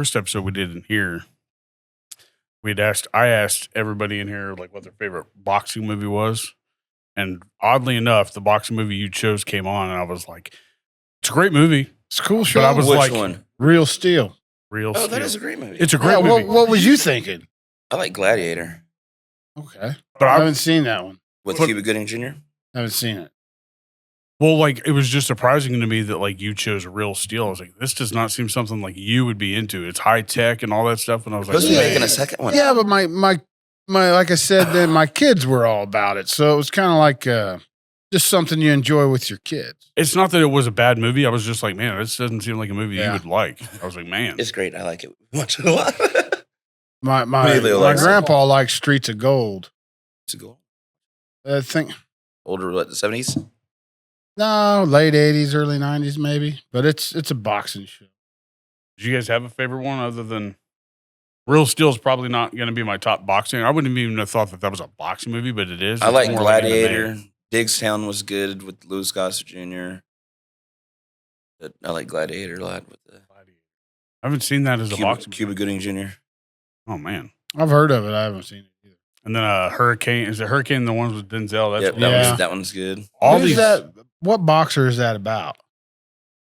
first episode we did in here, I asked everybody in here like what their favorite boxing movie was. And oddly enough, the boxing movie you chose came on, and I was like, it's a great movie. It's a cool show. But I was Which like, one? Real Steel. Real Oh, Steel. that is a great movie. It's a great movie. What was you thinking? I like Gladiator Okay. But I I haven't seen that one. with Cuba Gooding Jr. I haven't seen it. Well, like, it was just surprising to me that, like, you chose Real Steel. I was like, this does not seem something, like, you would be into. It's high tech and all that stuff. And I was like, Supposed to be making a second one. Yeah, but my like I said, then my kids were all about it. So it was kind of like just something you enjoy with your kids. it's not that it was a bad movie. I was just like, man, this doesn't seem like a movie Yeah. you would like. I was like, man. It's great. I like it. Watch it a lot. My Leo likes it. grandpa likes Streets of Gold. It's a goal. I think Older, what, the 70s? no, late 80s, early 90s maybe. But it's a boxing show. Did you guys have a favorite one other than Real Steel is probably not going to be my top boxing. I wouldn't even have thought that was a boxing movie, but it is. I It's like more Gladiator. anime. Digstown was good with Louis Gossett Jr. But I like Gladiator a lot with the I haven't seen that as a boxing Cuba Gooding Jr. Oh, man. I've heard of it. I haven't seen it either. And then Hurricane. Is it Hurricane the ones with Denzel? That's Yep, what Yeah. that one's good. all Who's these. that? What boxer is that about?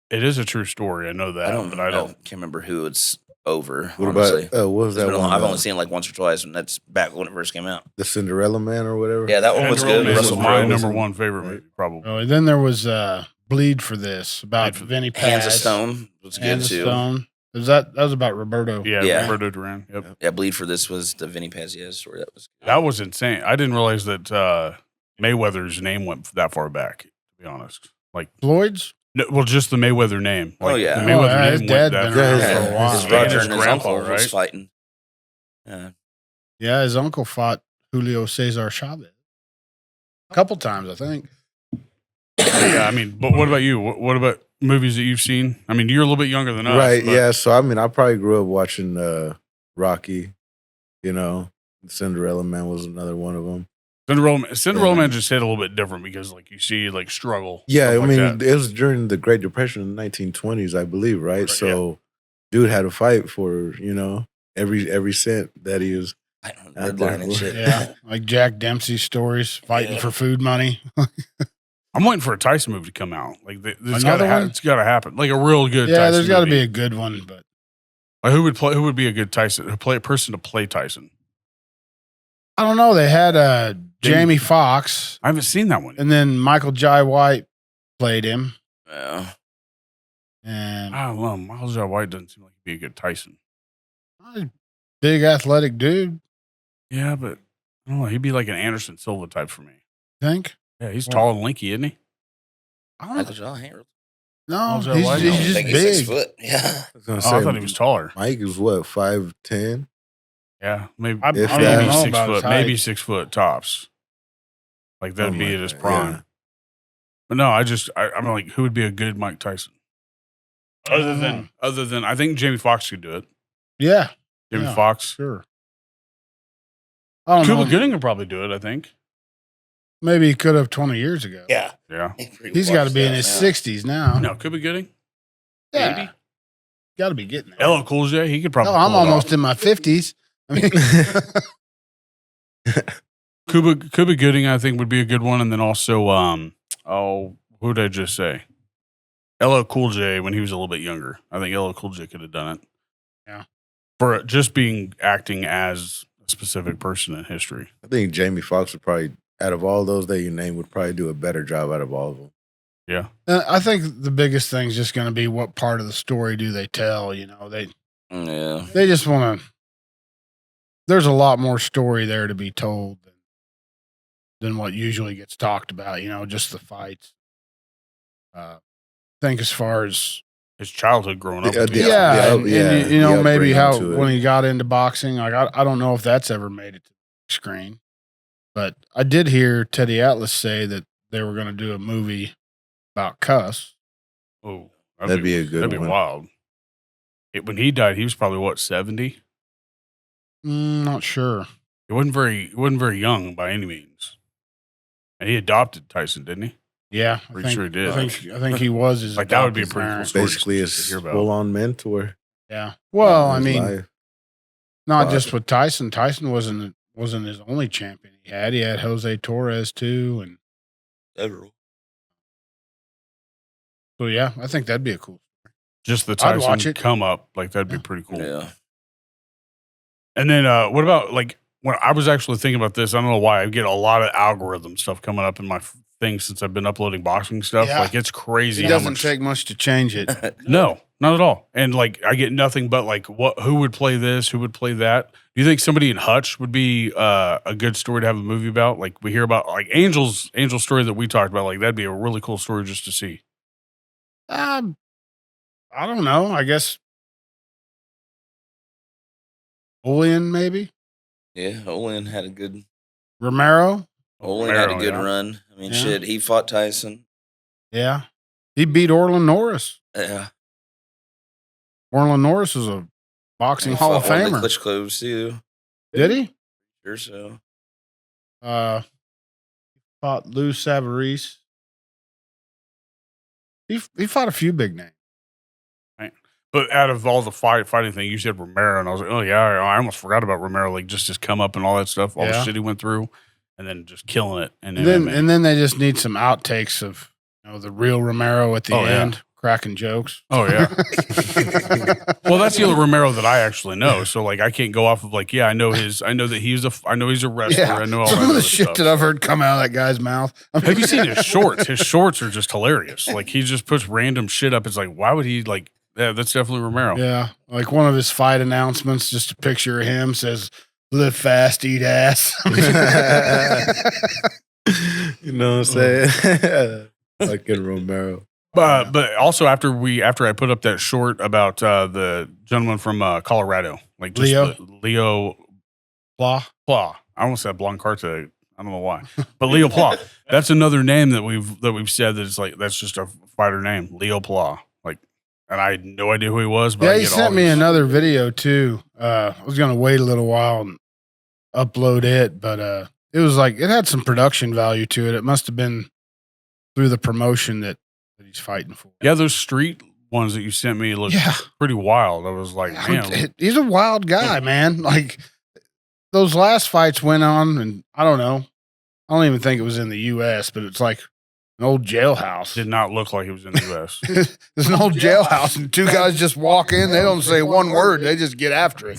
It is a true story. I know that. I don't but know. I don't. Can't remember who it's over. What honestly. about what was It's that been one? I've only seen it like once or twice, and that's back when it first came out. The Cinderella Man or whatever. Yeah, that one was Cinderella good. Man Russell was my Crowe. number one favorite movie, probably. Oh, and then there was Bleed for This about Bleed for Vinny Hands Paz. of Stone was good Hands of too. Stone. That was about Roberto. Yeah, Yeah. Roberto Duran. Yep. Yeah, Bleed for This was the Vinny Paz story. That was good. That was insane. I didn't realize that Mayweather's name went that far back, to be honest. Like, Floyd's? no, well, just the Mayweather name. Like, Oh, yeah. The Mayweather Oh, his name dad went been that around far. for a while. His And brother his and his grandpa, uncle was fighting. Yeah. Yeah, his uncle fought Julio Cesar Chavez. A couple times, I think. Yeah, I mean, but what about you? What about movies that you've seen? I mean, you're a little bit younger than us. Right. but- Yeah. So I mean, I probably grew up watching Rocky. You know, Cinderella Man was another one of them. Cinderella Man just hit a little bit different because, like, you see, like, struggle. Yeah, stuff I like mean, that. it was during the Great Depression in the 1920s, I believe, right? Right, So, dude had to fight for every cent that he was. I don't Out know, there, Redline and boy. shit. Yeah, like Jack Dempsey's stories, fighting Yeah. for food money. I'm waiting for a Tyson movie to come out. Like, it's Another one? it's got to happen. Like, a real good Yeah, Tyson there's got to movie. be a good one, but Like, who would be a good Tyson? Person to play Tyson? I don't know. They had Jamie Foxx, I haven't seen that one. and then Michael Jai White played him. Yeah. And I don't know. Miles J. White doesn't seem like he'd be a good Tyson. big athletic dude, Yeah, but I don't know. He'd be like an Anderson Silva type for me. think. Yeah, he's Well- tall and lanky, isn't he? I don't Michael know. John Harold. No, Miles Jai he's, White? he's I I just think he's 6 big. foot. Yeah. I was gonna Oh, say, I thought he was taller. Mike is what 5'10". Yeah, maybe I If don't that- maybe know 6 about his foot, height. maybe 6 foot tops. Like that'd Oh be my at his God, prime. yeah. But no, I'm like, who would be a good Mike Tyson? Other than I think Jamie Foxx could do it. Yeah, Jamie Yeah. Foxx. sure. I don't Cuba know. Gooding could probably do it, I think. Maybe he could have 20 years ago. Yeah. Yeah. He's got to be in his 60s now. No, Cuba Gooding? yeah, maybe. got to be getting there. LL Cool J, he could probably Hell, I'm pull it almost off. in my 50s. I mean, Cuba Gooding, I think, would be a good one. And then also, who did I just say? LL Cool J when he was a little bit younger. I think LL Cool J could have done it. Yeah. For just acting as a specific person in history. I think Jamie Foxx would probably, out of all those that you named, would probably do a better job out of all of them. Yeah. I think the biggest thing is just going to be what part of the story do they tell. You know, Yeah. they just want to. There's a lot more story there to be told than what usually gets talked about. You know, just the fights. I think as far as His childhood growing up. Yeah, with yeah. these- yeah, and, you know, the maybe upbringing how to it. when he got into boxing, like I don't know if that's ever made it to the screen, but I did hear Teddy Atlas say that they were going to do a movie about Cuss. Oh, That'd be a good That'd be one. wild. When he died, he was probably what, 70? Not sure. He wasn't very young by any means. And he adopted Tyson, didn't he? Yeah, Pretty sure he did. I think he was his Like, that would be a adopted pretty cool parent. story. Basically, to his hear about. full-on mentor. Yeah. Well, I His mean, life. not But- just with Tyson. Tyson wasn't his only champion he had. He had Jose Torres too, and Several. so yeah, I think that'd be a cool. Just the I'd watch Tyson it. come up, like that'd be Yeah. pretty cool. Yeah. And then what about like when I was actually thinking about this? I don't know why I get a lot of algorithm stuff coming up in my thing since I've been uploading boxing stuff. Yeah. Like it's crazy. It how doesn't much, take much to change it. No, not at all. And like I get nothing but like who would play this, who would play that. Do you think somebody in Hutch would be a good story to have a movie about? Like we hear about like Angel's story that we talked about. Like that'd be a really cool story just to see. I don't know. I guess Julian maybe Yeah. Olin had a good Romero. Olin had a Romero, good yeah. run. I mean, Yeah. shit. He fought Tyson. Yeah, he beat Orlin Norris. Yeah. Orlin Norris is a boxing He Hall of fought one of the Famer. Klitschko's too. Did he? Sure so. Fought Lou Savarese. He fought a few big names. But out of all the fighting thing, you said Romero, and I was like, oh yeah, I almost forgot about Romero. Like just come up and all that stuff, all the Yeah. shit he went through, and then just killing it. And And then they just need some outtakes of the real Romero at the Oh, yeah. end, cracking jokes. oh yeah. Well, that's the only Romero that I actually know. So like, I can't go off of like, yeah, I know he's I know he's a wrestler. Yeah, I know all some that of the other shit stuff. that I've heard come out of that guy's mouth. Have you seen his shorts? His shorts are just hilarious. Like he just puts random shit up. It's like, why would he like? Yeah, that's definitely Romero. Yeah, like one of his fight announcements, just a picture of him says, "Live fast, eat ass." You know what I'm saying? Fucking Romero. But also after I put up that short about the gentleman from Colorado, like just Leo? Leo Blah. Pla. I almost said Blancarte. I don't know why, but Leo Pla. That's another name that we've said that it's like that's just a fighter name, Leo Pla. Like, and I had no idea who he was. But Yeah, I he get all sent me these- another video too. I was gonna wait a little while and upload it, but it was like it had some production value to it. It must have been through the promotion that he's fighting for. Yeah, those street ones that you sent me looked Yeah, pretty wild. I was like, man, he's a wild guy, man. Like those last fights went on, and I don't know. I don't even think it was in the U.S., but it's like an old jailhouse. did not look like he was in the U.S. It's an old jailhouse, and two guys just walk in. They don't say one word. They just get after it.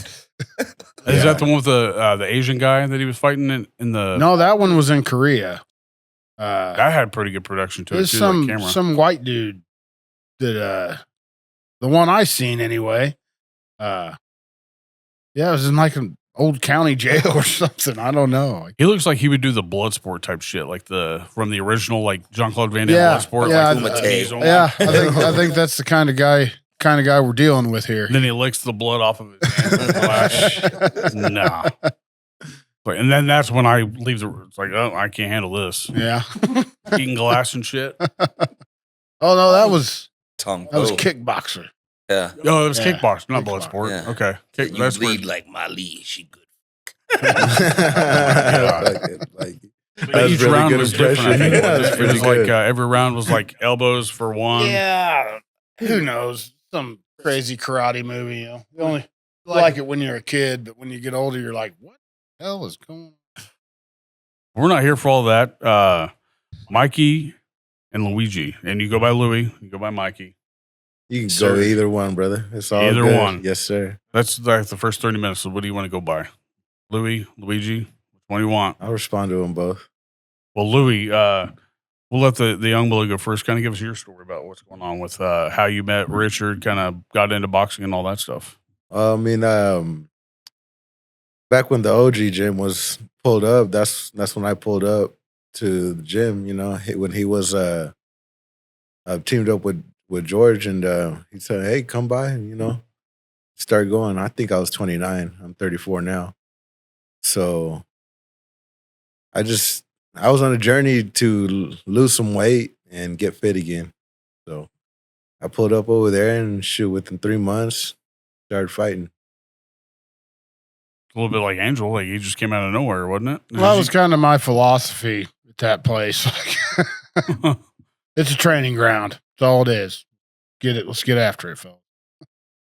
Is that the one with the Asian guy that he was fighting in the? No, that one was in Korea. That had pretty good production to it There's too. Like camera. some white dude that the one I seen anyway. Yeah, it was in like an old county jail or something. I don't know. He looks like he would do the Bloodsport type shit, like from the original, like Jean-Claude Van Damme Yeah, Bloodsport. yeah, like I- knees on. Yeah, I think that's the kind of guy we're dealing with here. Then he licks the blood off of his hand with glass. Nah. And then that's when I leave it's like, oh, I can't handle this. Yeah. Eating glass and shit. Oh no, that was Tom kickboxer. Yeah. Oh, it was Yeah, kickbox, not kickbox, Bloodsport. yeah. Okay. You That's bleed where- like Mali. She good. Like, But That was each really round good was different. I think. impression. Yeah, that's it was pretty like good. every round was like elbows for one. Yeah. Who knows? Some crazy karate movie. You know, you only like it when you're a kid, but when you get older, you're like, what the hell is going on? We're not here for all that. Mikey and Luigi, and you go by Louie, you go by Mikey. you can Sir. go either one, brother. It's all Either good. one. Yes, sir. That's like the first 30 minutes. So what do you want to go by? Louie, Luigi, which one do you want? I'll respond to them both. Well, Louie, we'll let the young bully go first. Kind of give us your story about what's going on with how you met Richard, kind of got into boxing and all that stuff. I mean, back when the OG gym was pulled up, that's when I pulled up to the gym. You know, when he was teamed up with George, and he said, "Hey, come by," and start going. I think I was 29. I'm 34 now, so I was on a journey to lose some weight and get fit again. So I pulled up over there and within 3 months, started fighting. A little bit like Angel, like he just came out of nowhere, wasn't it? Well, that was kind of my philosophy at that place. It's a training ground. That's all it is. Get it. Let's get after it, fellas.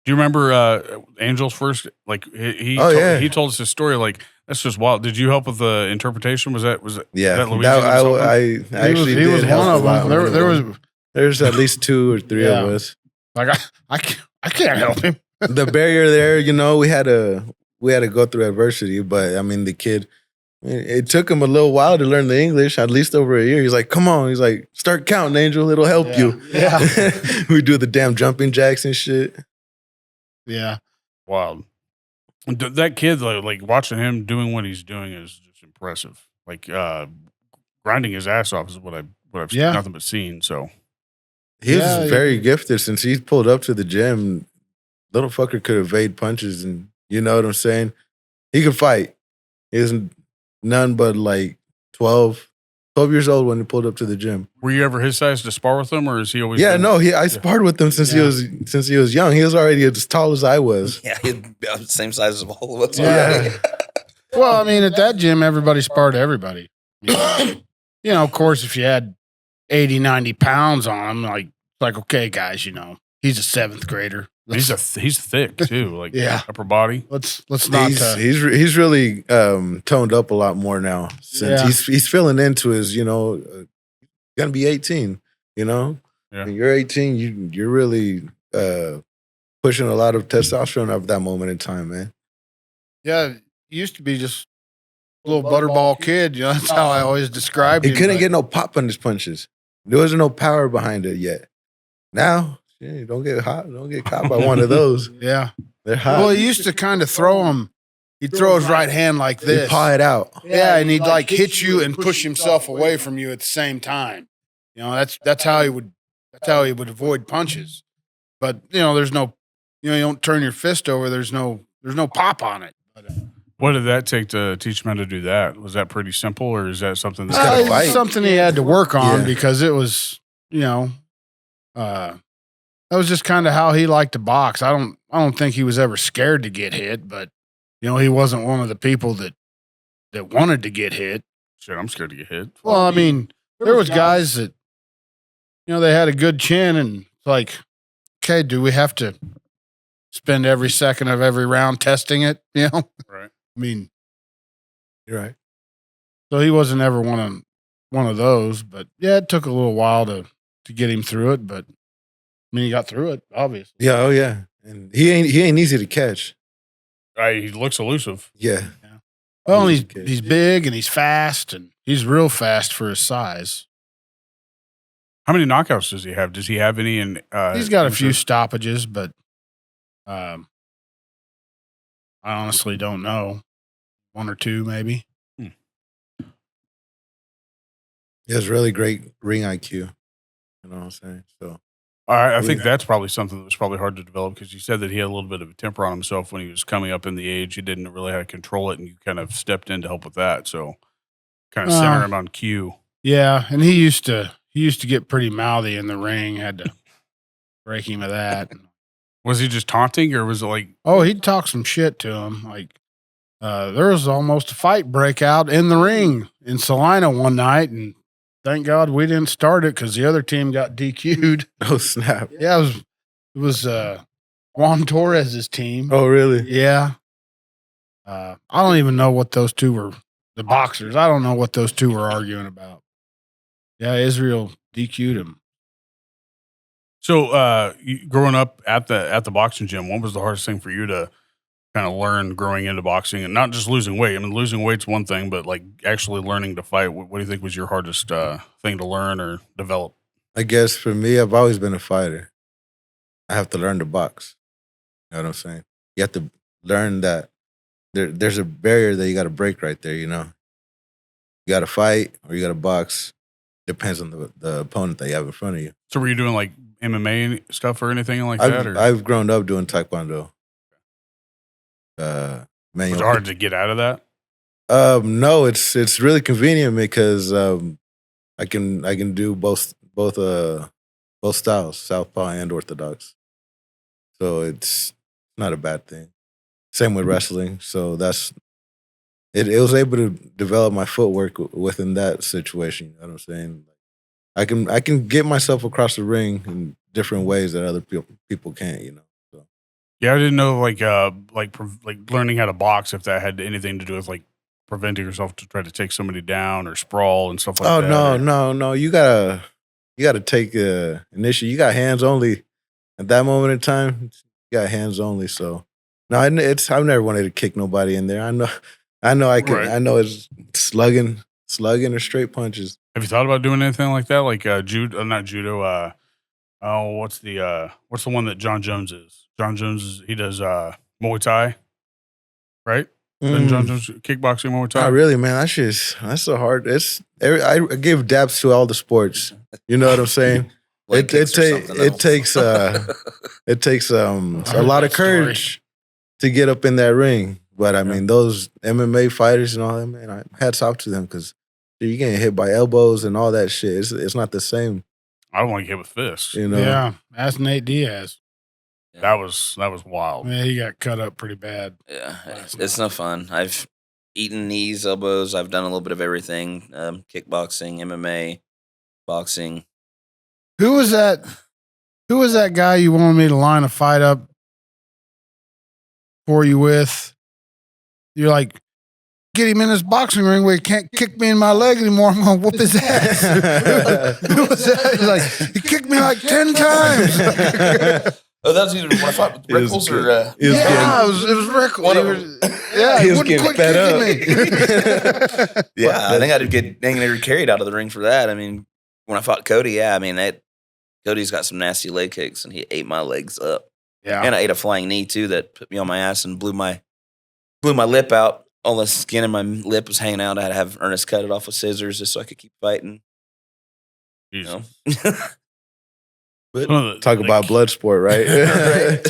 Do you remember Angel's first? Like he told us his story. Like that's just wild. Did you help with the interpretation? Was that Yeah, that Luigi himself? I actually he was did help one of a lot. them. There's There's at least 2 or 3 of us. like I can't help him. The barrier there, we had to go through adversity, but I mean the kid, it took him a little while to learn the English, at least over a year. He's like, come on. He's like, start counting, Angel. It'll help you. Yeah. We do the damn jumping jacks and shit. Yeah. Wild. That kid, like watching him doing what he's doing is just impressive. Like grinding his ass off is what I've nothing but seen. So he's very gifted since he's pulled up to the gym. Little fucker could evade punches, and you know what I'm saying? He could fight. He was none but like 12 years old when he pulled up to the gym. Were you ever his size to spar with him, or is he always? Yeah, no. I sparred with him since he was young. He was already as tall as I was. Yeah, he's the same size as all of us. Yeah. Well, I mean, at that gym, everybody sparred everybody. Of course, if you had 80, 90 pounds on him, like okay, guys, he's a 7th grader. He's thick too, like upper body. Let's not. He's really toned up a lot more now since he's filling into his gonna be 18. When you're 18, you're really pushing a lot of testosterone at that moment in time, man. Yeah, he used to be just a little butterball kid. That's how I always described him. He couldn't get no pop on his punches. There wasn't no power behind it yet. Now. Yeah, don't get caught by one of those. Yeah. They're hot. Well, he used to kind of throw him. He'd throw his right hand like this. He'd paw it out. Yeah, and he'd like hit you and push himself away from you at the same time. That's how he would avoid punches. But there's no you don't turn your fist over, there's no pop on it. What did that take to teach him how to do that? Was that pretty simple, or is that something that's something he had to work on because it was, that was just kind of how he liked to box. I don't think he was ever scared to get hit, but he wasn't one of the people that wanted to get hit. Shit, I'm scared to get hit. Well, I mean, there was guys that they had a good chin, and it's like, okay, do we have to spend every second of every round testing it? Right. I mean, you're right. So he wasn't ever one of those, but yeah, it took a little while to get him through it, but I mean, he got through it, obviously. Yeah, oh yeah, and he ain't easy to catch. He looks elusive. Yeah. Well, he's big and he's fast, and he's real fast for his size. How many knockouts does he have? Does he have any? He's got a few stoppages, but I honestly don't know. 1 or 2, maybe. He has really great ring IQ. You know what I'm saying? So. I think that's probably something that was probably hard to develop because you said that he had a little bit of a temper on himself when he was coming up in the age. He didn't really know how to control it, and you kind of stepped in to help with that. So kind of center him on cue. Yeah, and he used to get pretty mouthy in the ring. Had to break him of that. Was he just taunting, or was it like? Oh, he'd talk some shit to him. Like there was almost a fight breakout in the ring in Salina one night, and thank God we didn't start it because the other team got DQ'd. Oh, snap. Yeah, it was Juan Torres's team. Oh, really? Yeah. I don't even know what those two were, the boxers. I don't know what those two were arguing about. Yeah, Israel DQ'd him. So growing up at the boxing gym, what was the hardest thing for you to kind of learn growing into boxing and not just losing weight? I mean, losing weight's one thing, but like actually learning to fight. What do you think was your hardest thing to learn or develop? I guess for me, I've always been a fighter. I have to learn to box. You know what I'm saying? You have to learn that there's a barrier that you got to break right there, You got to fight or you got to box. Depends on the opponent that you have in front of you. So were you doing like MMA stuff or anything like that? Or? I've grown up doing Taekwondo. Was it hard to get out of that? No, it's really convenient because I can do both styles, Southpaw and Orthodox. So it's not a bad thing. Same with wrestling. So it was able to develop my footwork within that situation. You know what I'm saying? I can get myself across the ring in different ways that other people can't. So Yeah, I didn't know like learning how to box if that had anything to do with like preventing yourself to try to take somebody down or sprawl and stuff like Oh that. no! You gotta take initiative. You got hands only at that moment in time. You got hands only. So no, I've never wanted to kick nobody in there. I know I can. Right. I know it's slugging or straight punches. Have you thought about doing anything like that? Like not judo. What's the one that John Jones is? John Jones he does Muay Thai, right? Then John Jones kickboxing, Muay Thai. Not really, man. That's so hard. I give daps to all the sports. You know what I'm saying? Leg kicks or something it else. takes a lot of courage to get up in that ring. But I mean, those MMA fighters and all that, man, hats off to them because you're getting hit by elbows and all that shit. It's not the same. I don't want to get hit with fists. You know? Yeah, that's Nate Diaz. That was wild. Yeah, he got cut up pretty bad. Yeah, it's no fun. I've eaten knees, elbows. I've done a little bit of everything: kickboxing, MMA, boxing. Who was that? Who was that guy you wanted me to line a fight up for you with? You're like, get him in this boxing ring where he can't kick me in my leg anymore. I'm going to whoop his ass. Who was that? He's like, he kicked me like 10 times. Oh, that was either when I fought with Rickles or... it was Rickles. He was getting fed up. Yeah, I think I'd get dang carried out of the ring for that. I mean, when I fought Cody, Cody's got some nasty leg kicks, and he ate my legs up. Yeah. And I ate a flying knee, too, that put me on my ass and blew my lip out. All the skin in my lip was hanging out. I had to have Ernest cut it off with scissors just so I could keep fighting. You know? But talk about blood sport, right? Right.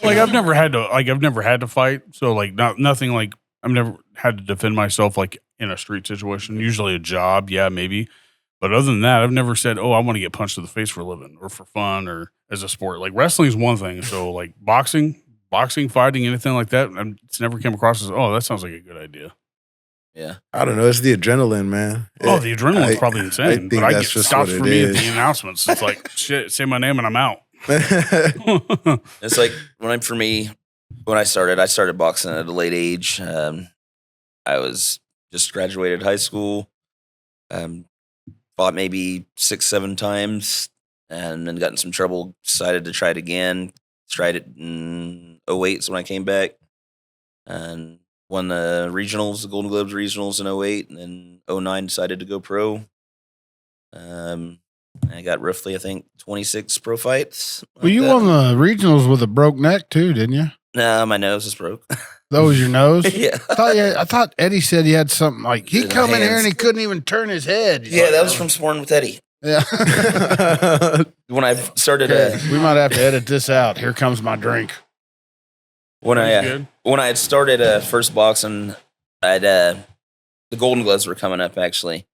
Like I've never had to fight, so like nothing like I've never had to defend myself like in a street situation. Usually a job, yeah, maybe. But other than that, I've never said, "Oh, I want to get punched in the face for a living or for fun or as a sport." Like wrestling is one thing. So like boxing, fighting, anything like that, it's never came across as, "Oh, that sounds like a good idea." Yeah. I don't know. It's the adrenalem, man. The adrenaline's probably insane. think But I that's get just stopped what for it me at is. the announcements. It's like, shit, say my name and I'm out. It's like when I started boxing at a late age. I was just graduated high school, fought maybe 6-7 times, and then got in some trouble. Decided to try it again. Tried it in 2008 is when I came back, and won the regionals, the Golden Globes regionals in 2008, and then 2009 decided to go pro. I got roughly, I think, 26 pro fights. Well, you won the regionals with a broke neck too, didn't you? Nah, my nose is broke. That was your nose? Yeah. I thought Eddie said he had something like he'd In come in here hands. and he couldn't even turn his head. Yeah, that was from sparring with Eddie. Yeah. When I started, We might have to edit this out. Here comes my drink. when I Good. had started first boxing, the Golden Gloves were coming up actually,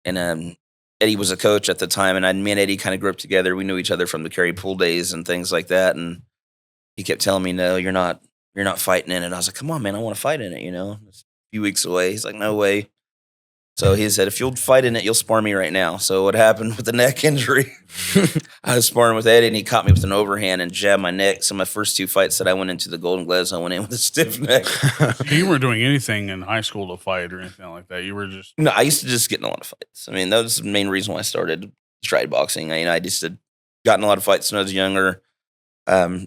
and Eddie was a coach at the time, and me and Eddie kind of grew up together. We knew each other from the carry pool days and things like that, and he kept telling me, "No, you're not fighting in it." I was like, "Come on, man, I want to fight in it." You know, it's a few weeks away. He's like, "No way." So he said, "If you'll fight in it, you'll spar me right now." So what happened with the neck injury? I was sparring with Eddie, and he caught me with an overhand and jabbed my neck. So my first 2 fights that I went into the Golden Gloves, I went in with a stiff neck. You weren't doing anything in high school to fight or anything like that. You were just No, I used to just get in a lot of fights. I mean, that was the main reason why I started stride boxing. I just had gotten a lot of fights when I was younger.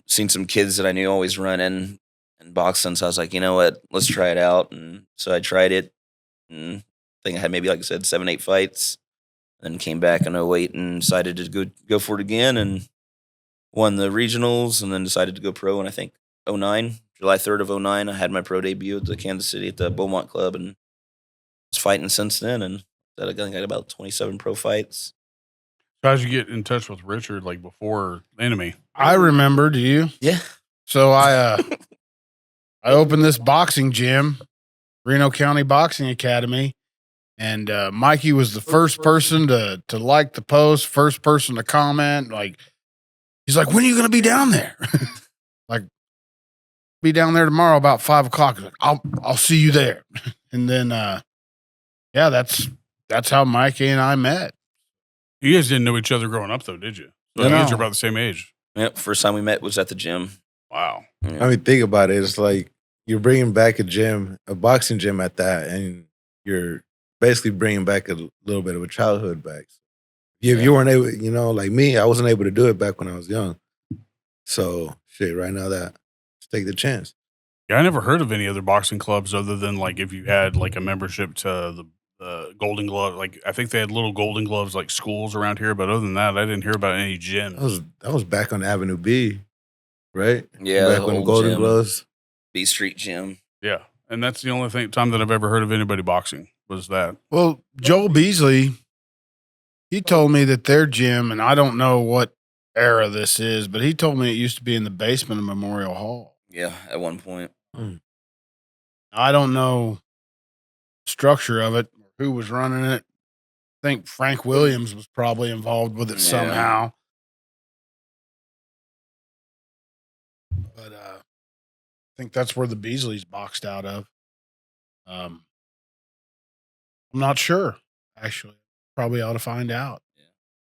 Seen some kids that I knew always running and boxing. So I was like, you know what, let's try it out. And so I tried it. And I think I had maybe, like I said, 7-8 fights. Then came back in 2008 and decided to go for it again and won the regionals and then decided to go pro. And I think 2009, July 3rd of 2009, I had my pro debut at the Kansas City at the Beaumont Club and was fighting since then. And I think I got about 27 pro fights. how'd you get in touch with Richard like before Enemy? I remember, do you? Yeah. So I opened this boxing gym, Reno County Boxing Academy, and Mikey was the first person to like the post, first person to comment. Like, he's like, "When are you going to be down there?" Like, be down there tomorrow about 5 o'clock. Like, I'll see you there. And then, yeah, that's how Mikey and I met. You guys didn't know each other growing up though, did you? So No. you guys are about the same age. Yep. First time we met was at the gym. Wow. Yeah. I mean, think about it. It's like you're bringing back a boxing gym at that, and you're basically bringing back a little bit of a childhood back. If you weren't able, like me, I wasn't able to do it back when I was young. So shit, right now let's take the chance. Yeah, I never heard of any other boxing clubs other than like if you had like a membership to the Golden Glove. Like I think they had little Golden Gloves like schools around here, but other than that, I didn't hear about any gyms. That was back on Avenue B, right? Yeah, back the when old Golden gym. Gloves. B Street Gym. Yeah, and that's the only time that I've ever heard of anybody boxing was that. Well, Joel Beasley, he told me that their gym, and I don't know what era this is, but he told me it used to be in the basement of Memorial Hall. Yeah, at one point. I don't know structure of it, who was running it. I think Frank Williams was probably involved with it somehow. But I think that's where the Beasleys boxed out of. I'm not sure, actually. Probably ought to find out.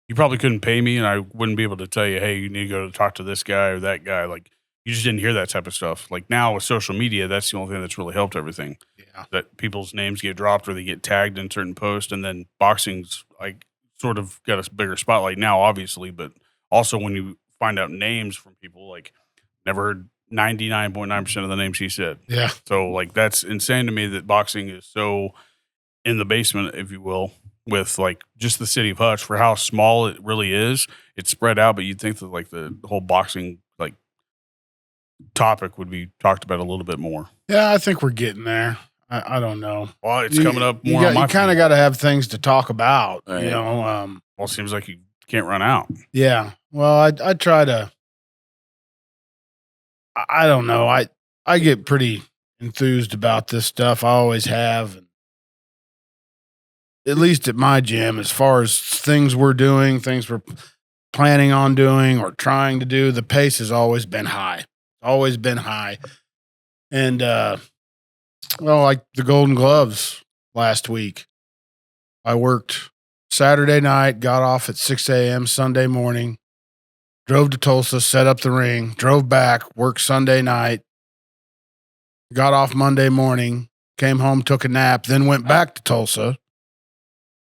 You probably couldn't pay me, and I wouldn't be able to tell you, hey, you need to go talk to this guy or that guy. Like, you just didn't hear that type of stuff. Like, now with social media, that's the only thing that's really helped everything. Yeah. That people's names get dropped or they get tagged in certain posts, and then boxing's, like, sort of got a bigger spotlight now, obviously, but also when you find out names from people, like, never heard 99.9% of the names he said. Yeah. So, like, that's insane to me that boxing is so in the basement, if you will, with like just the city of Hutch for how small it really is. It's spread out, but you'd think that like the whole boxing like topic would be talked about a little bit more. Yeah, I think we're getting there. I don't know. Well, it's coming up more. You kind of got to have things to talk about, Right. you know. Well, it seems like you can't run out. Yeah. Well, I try to. I don't know. I get pretty enthused about this stuff. I always have. At least at my gym, as far as things we're doing, things we're planning on doing or trying to do, the pace has always been high. Always been high. And, like the Golden Gloves last week, I worked Saturday night, got off at 6 a.m. Sunday morning, drove to Tulsa, set up the ring, drove back, worked Sunday night, got off Monday morning, came home, took a nap, then went back to Tulsa.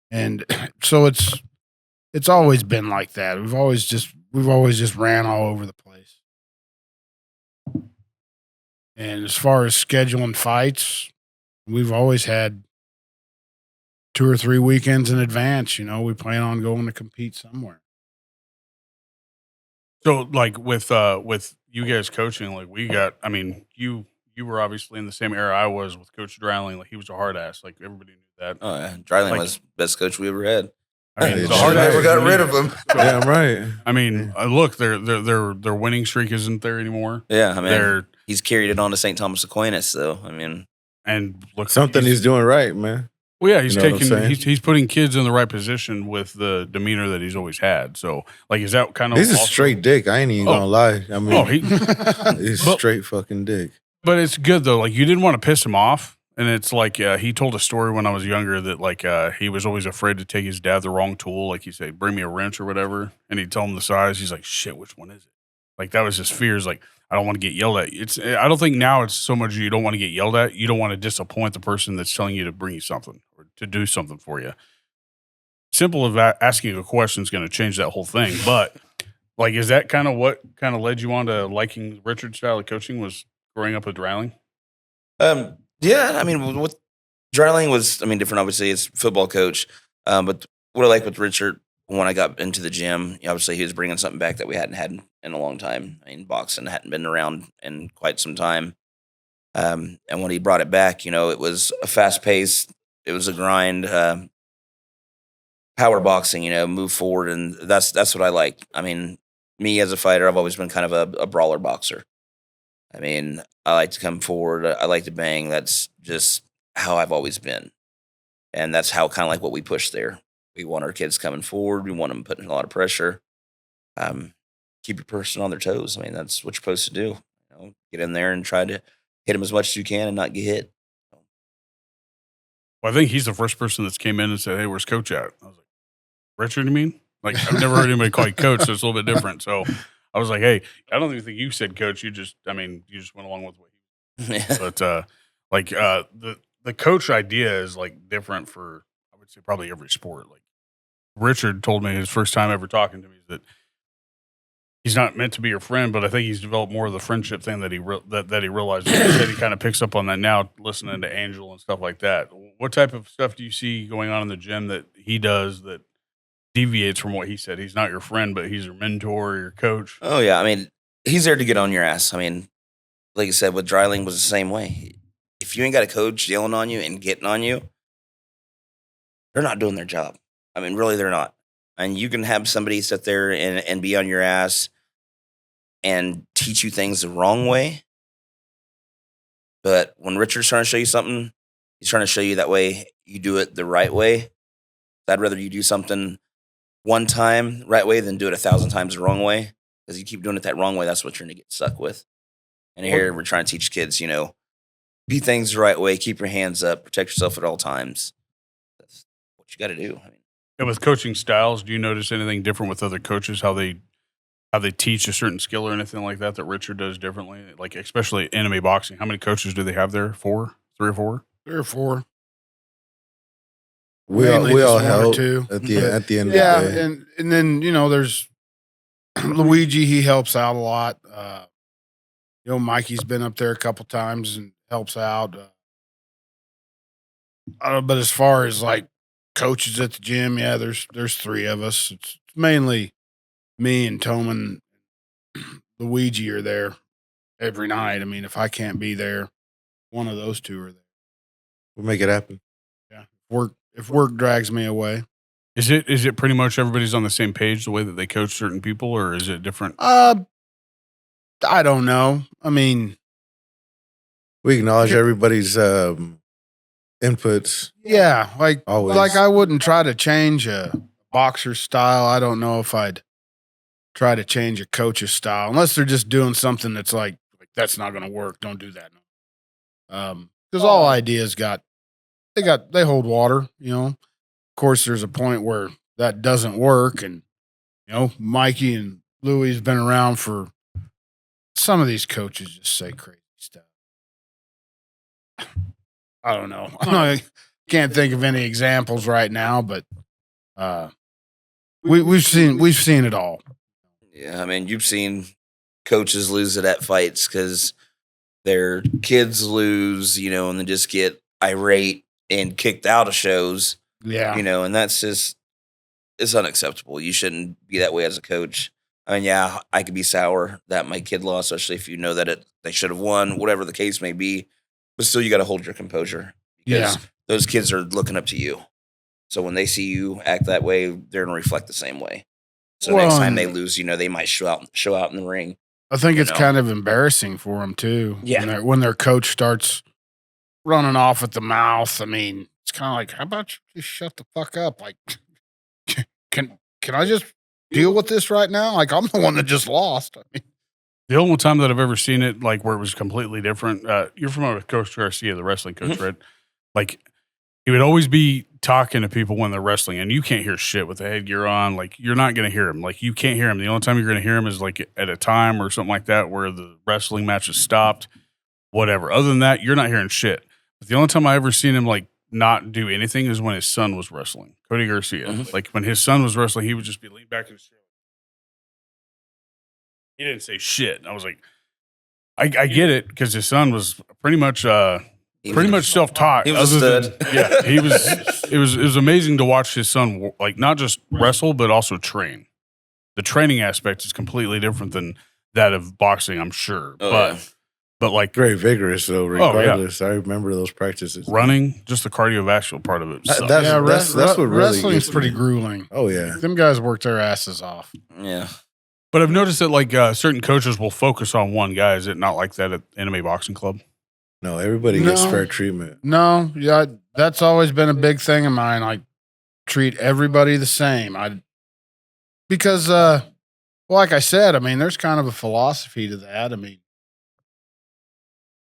And so it's always been like that. We've always just ran all over the place. And as far as scheduling fights, we've always had 2 or 3 weekends in advance. You know, we plan on going to compete somewhere. So like with you guys coaching, like we got, I mean, you were obviously in the same era I was with Coach Dryling. Like he was a hard ass. Like everybody knew that. Oh, yeah. Dryling Like- was the best coach we ever had. I mean, Hey, the hard never ass got is rid winning. of him. Yeah, I'm right. I mean, look, their winning streak isn't there anymore. Yeah, I mean, They're he's carried it on to St. Thomas Aquinas, though. I mean, and look Something he's doing right, man. Well, yeah, he's You know what I'm taking saying? he's putting kids in the right position with the demeanor that he's always had. So, like, is that kind of He's a also- straight dick. I ain't even gonna lie. I mean, Oh, he, he's but- straight fucking dick. but it's good though. Like, you didn't want to piss him off, and it's like he told a story when I was younger that like he was always afraid to take his dad the wrong tool. Like he said, "Bring me a wrench or whatever," and he'd tell him the size. He's like, "Shit, which one is it?" Like that was his fears. Like, I don't want to get yelled at. I don't think now it's so much you don't want to get yelled at. You don't want to disappoint the person that's telling you to bring you something or to do something for you. Simple of asking a question is going to change that whole thing. But like, is that kind of what kind of led you on to liking Richard's style of coaching? Was growing up with Dryling? yeah, I mean, what Dryling was, I mean, different. Obviously, it's football coach. But what I like with Richard when I got into the gym, obviously he was bringing something back that we hadn't had in a long time. I mean, boxing hadn't been around in quite some time. And when he brought it back, it was a fast pace. It was a grind. Power boxing, move forward, and that's what I like. I mean, me as a fighter, I've always been kind of a brawler boxer. I mean, I like to come forward. I like to bang. That's just how I've always been. And that's how kind of like what we push there. We want our kids coming forward. We want them putting a lot of pressure. Keep your person on their toes. I mean, that's what you're supposed to do. Get in there and try to hit them as much as you can and not get hit. Well, I think he's the first person that's came in and said, "Hey, where's Coach at?" I was like, "Richard, you mean?" Like, I've never heard anybody call you Coach, so it's a little bit different. So I was like, hey, I don't even think you said coach. You just went along with what Yeah. But the coach idea is like different for, I would say, probably every sport. Like Richard told me his first time ever talking to me that he's not meant to be your friend, but I think he's developed more of the friendship thing that he realized. He said he kind of picks up on that now, listening to Angel and stuff like that. What type of stuff do you see going on in the gym that he does that deviates from what he said? He's not your friend, but he's your mentor, your coach. Oh yeah, I mean, he's there to get on your ass. I mean, like I said, with Dryling was the same way. If you ain't got a coach yelling on you and getting on you, they're not doing their job. I mean, really, they're not. And you can have somebody sit there and be on your ass and teach you things the wrong way. But when Richard's trying to show you something, he's trying to show you that way you do it the right way. I'd rather you do something one time right way than do it 1,000 times the wrong way. Because you keep doing it that wrong way, that's what you're going to get stuck with. And here we're trying to teach kids, do things the right way, keep your hands up, protect yourself at all times. That's what you got to do. I mean, And with coaching styles, do you notice anything different with other coaches, how they teach a certain skill or anything like that Richard does differently? Like especially MMA boxing, how many coaches do they have there? 4, 3 or 4? 3 or 4. We Mainly all just 1 or help 2. at the end Yeah, of the day. and then there's Luigi. He helps out a lot. Mikey's been up there a couple times and helps out. But as far as like coaches at the gym, yeah, there's 3 of us. It's mainly me and Toman. Luigi are there every night. I mean, if I can't be there, one of those 2 are there. We'll make it happen. Yeah, if work drags me away. Is it pretty much everybody's on the same page the way that they coach certain people, or is it different? I don't know. I mean, We acknowledge everybody's inputs. yeah, Always. like I wouldn't try to change a boxer's style. I don't know if I'd try to change a coach's style unless they're just doing something that's like that's not going to work. Don't do that. Because all ideas they hold water. Of course, there's a point where that doesn't work, and Mikey and Louie's been around for. Some of these coaches just say crazy stuff. I don't know. I can't think of any examples right now, but we've seen it all. yeah, I mean, you've seen coaches lose it at fights because their kids lose, and then just get irate and kicked out of shows, Yeah. and that's just, it's unacceptable. You shouldn't be that way as a coach. I mean, yeah, I could be sour that my kid lost, especially if you know that they should have won, whatever the case may be. But still, you got to hold your composure because those kids are looking up to you. So when they see you act that way, they're going to reflect the same way. So next time they lose, they might show out in the ring. I think it's kind of embarrassing for them too. Yeah. When their coach starts running off at the mouth. I mean, it's kind of like, how about you just shut the fuck up? Like, can I just deal with this right now? Like, I'm the one that just lost. I mean, The only time that I've ever seen it, like where it was completely different, you're familiar with Coach Garcia, the wrestling coach, right? Like, he would always be talking to people when they're wrestling, and you can't hear shit with the headgear on. Like, you're not going to hear him. Like, you can't hear him. The only time you're going to hear him is like at a time or something like that where the wrestling match is stopped, whatever. Other than that, you're not hearing shit. But the only time I ever seen him like not do anything is when his son was wrestling, Cody Garcia. Like, when his son was wrestling, he would just be leaned back in his chair. He didn't say shit. And I was like, I get it, because his son was pretty much self-taught. He was a stud. Yeah, he was. It was amazing to watch his son like not just wrestle but also train. The training aspect is completely different than that of boxing, I'm sure. But like Very vigorous though. Regardless, I remember those practices. Running, just the cardiovascular part of it. Sucks. That's what really wrestling's gets pretty me. grueling. Oh yeah, Them guys work their asses off. Yeah. But I've noticed that like certain coaches will focus on one guy. Is it not like that at MMA Boxing Club? no, everybody gets No. fair treatment. No, yeah, that's always been a big thing of mine. Like, treat everybody the same. Because like I said, I mean, there's kind of a philosophy to that. I mean,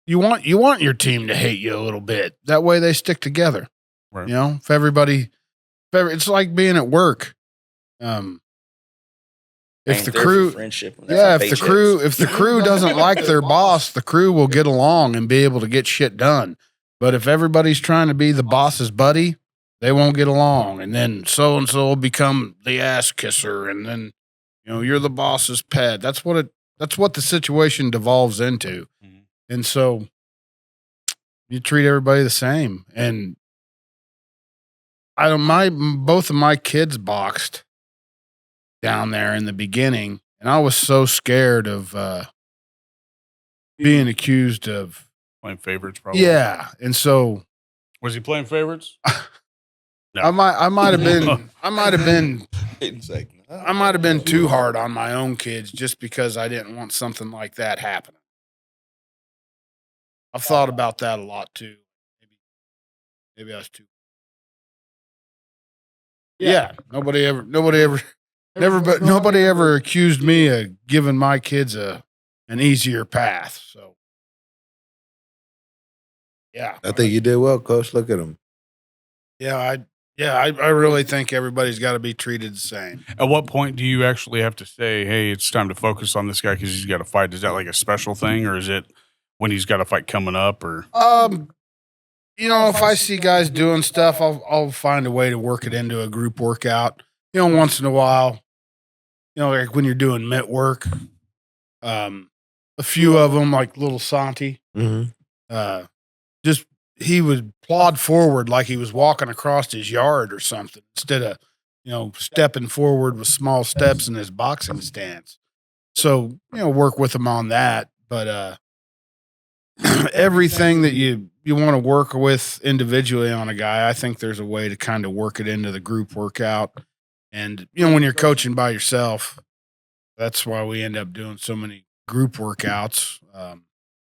you want your team to hate you a little bit. That way they stick together. Right. If it's like being at work. if the Ain't there for crew, friendship. When they're for paychecks. if the crew doesn't like their boss, the crew will get along and be able to get shit done. But if everybody's trying to be the boss's buddy, they won't get along. And then so and so will become the ass kisser. And then, you're the boss's pet. That's what the situation devolves into. Mhm. And so you treat everybody the same. And both of my kids boxed down there in the beginning. And I was so scared of being accused of Playing favorites, probably. Yeah, and so Was he playing favorites? No. I might have been It's like, I might have been too hard on my own kids just because I didn't want something like that happening. I've thought about that a lot too. Maybe I was too. Yeah, nobody ever accused me of giving my kids an easier path. So yeah, I think you did well, Coach. Look at him. I really think everybody's got to be treated the same. At what point do you actually have to say, hey, it's time to focus on this guy because he's got a fight? Is that like a special thing, or is it when he's got a fight coming up? Or if I see guys doing stuff, I'll find a way to work it into a group workout. Once in a while, like when you're doing mitt work, a few of them, like little Santi, just he would plod forward like he was walking across his yard or something instead of, stepping forward with small steps in his boxing stance. So, work with him on that. But everything that you want to work with individually on a guy, I think there's a way to kind of work it into the group workout. And, when you're coaching by yourself, that's why we end up doing so many group workouts.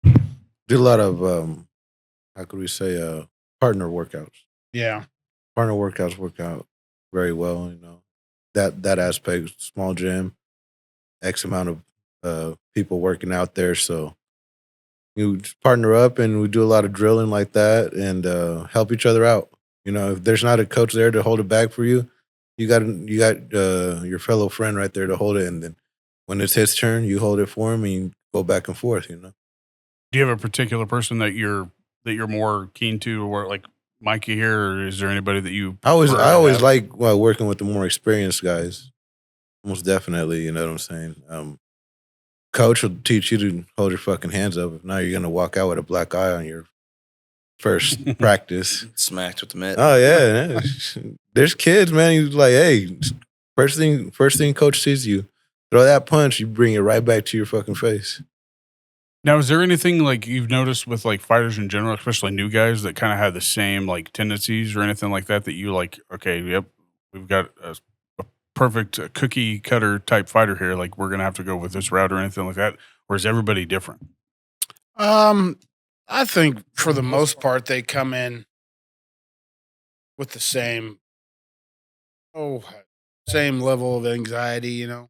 Did a lot of how could we say partner workouts. Yeah. Partner workouts work out very well, that aspect, small gym, X amount of people working out there. So you just partner up and we do a lot of drilling like that and help each other out. If there's not a coach there to hold it back for you, you got your fellow friend right there to hold it, and then when it's his turn, you hold it for him and you go back and forth. Do you have a particular person that you're more keen to, or like Mikey here, or is there anybody that you? I always have? like working with the more experienced guys. Most definitely, you know what I'm saying. Coach will teach you to hold your fucking hands up. If not, you're gonna walk out with a black eye on your first practice. Smacked with the mitt. Oh yeah, there's kids, man. He's like, hey, first thing coach sees you, throw that punch, you bring it right back to your fucking face. Now, is there anything like you've noticed with like fighters in general, especially new guys that kind of have the same like tendencies or anything like that you like, okay, yep, we've got a perfect cookie cutter type fighter here. Like we're going to have to go with this route or anything like that. Or is everybody different? I think for the most part, they come in with the same level of anxiety, You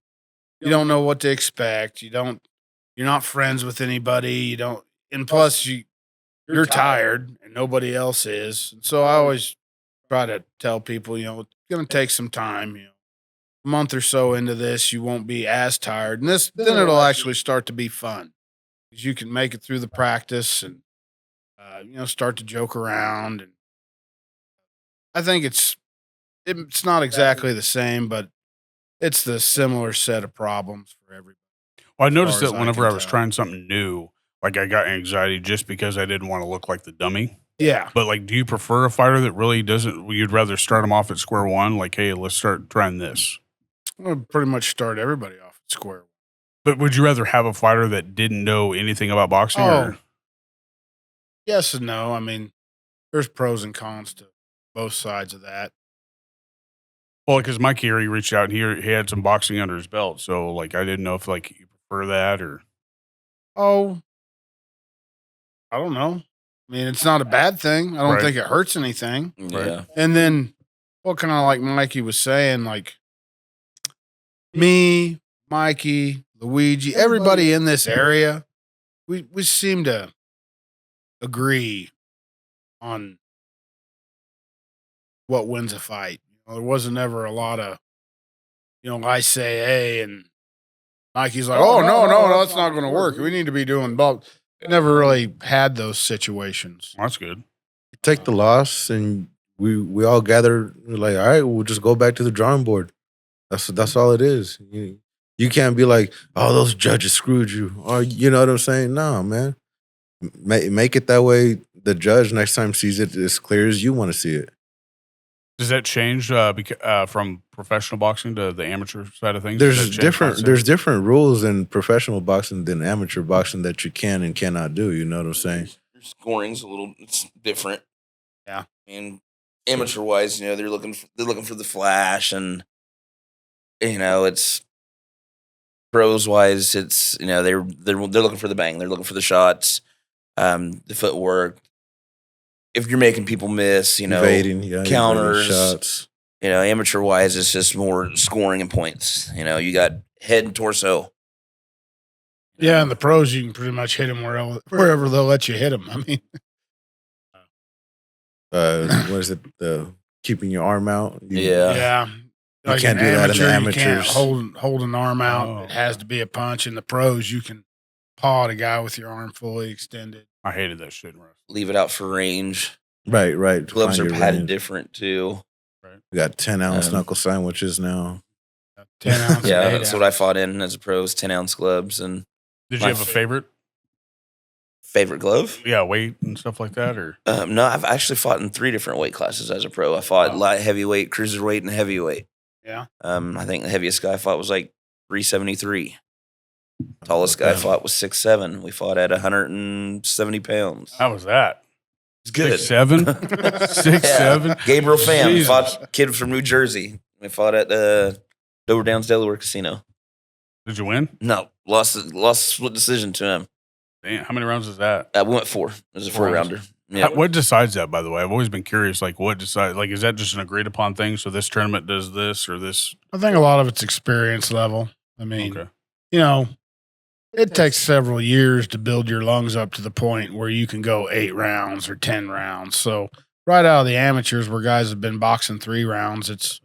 don't know what to expect. You're not friends with anybody. And plus you're tired and nobody else is. And so I always try to tell people, it's going to take some time, a month or so into this, you won't be as tired. And then it'll actually start to be fun because you can make it through the practice and, start to joke around. And I think it's not exactly the same, but it's the similar set of problems for everybody. Well, I noticed far as that I whenever can I was tell. trying something new, like I got anxiety just because I didn't want to look like the dummy. Yeah. But like, do you prefer a fighter that really doesn't? You'd rather start them off at square one, like, hey, let's start trying this. I'll pretty much start everybody off at square one. But would you rather have a fighter that didn't know anything about boxing? Oh, yes and no. I mean, there's pros and cons to both sides of that. Well, because Mikey here, he reached out and he had some boxing under his belt. So like, I didn't know if like you prefer that or. Oh, I don't know. I mean, it's not a bad thing. I don't Right. think it hurts anything. Yeah. And then, well, kind of like Mikey was saying, like me, Mikey, Luigi, everybody in this area, we seem to agree on what wins a fight. There wasn't ever a lot of, I say A and Mikey's like, oh, no, that's not going to work. We need to be doing both. Never really had those situations. That's good. Take the loss, and we all gather. Like, all right, we'll just go back to the drawing board. That's all it is. You can't be like, oh, those judges screwed you, or you know what I'm saying? No, man. Make it that way. The judge next time sees it as clear as you want to see it. Does that change from professional boxing to the amateur side of things? There's different rules in professional boxing than amateur boxing that you can and cannot do. You know what I'm saying? Your scoring's it's different. Yeah. And amateur wise, they're looking for the flash, and it's pros wise, it's they're looking for the bang, they're looking for the shots, the footwork. If you're making people miss, Evading, counters, shots. Amateur wise, it's just more scoring and points. You got head and torso. Yeah, and the pros, you can pretty much hit them wherever they'll let you hit them. I mean, what is it? The keeping your arm out. Yeah. You can't do that in the amateurs. You can't hold an arm out. Oh. It has to be a punch. In the pros, you can paw at a guy with your arm fully extended. I hated that shit. Leave it out for range. Right. Gloves Find are your padded range. different too. We got 10-ounce knuckle sandwiches now. 10 ounce. Yeah, that's what I fought in as a pro, 10-ounce gloves. And Did you have a favorite? favorite glove? Yeah, weight and stuff like that, or No, I've actually fought in 3 different weight classes as a pro. I fought light heavyweight, cruiserweight, and heavyweight. Yeah. I think the heaviest guy I fought was like 373. Tallest guy I fought was 6'7". We fought at 170 pounds. how was that? It's good. 6'7", 6'7". Gabriel Pham Jesus. fought kid from New Jersey. We fought at Dover Downs Delaware Casino. Did you win? No, lost split decision to him. Damn, how many rounds is that? We went 4. It was a 4 4-rounder. Yeah. What decides that? By the way, I've always been curious. Like, what decides? Like, is that just an agreed upon thing? So this tournament does this or this? I think a lot of it's experience level. I mean, Okay. It takes several years to build your lungs up to the point where you can go 8 rounds or 10 rounds. So right out of the amateurs where guys have been boxing 3 rounds, it's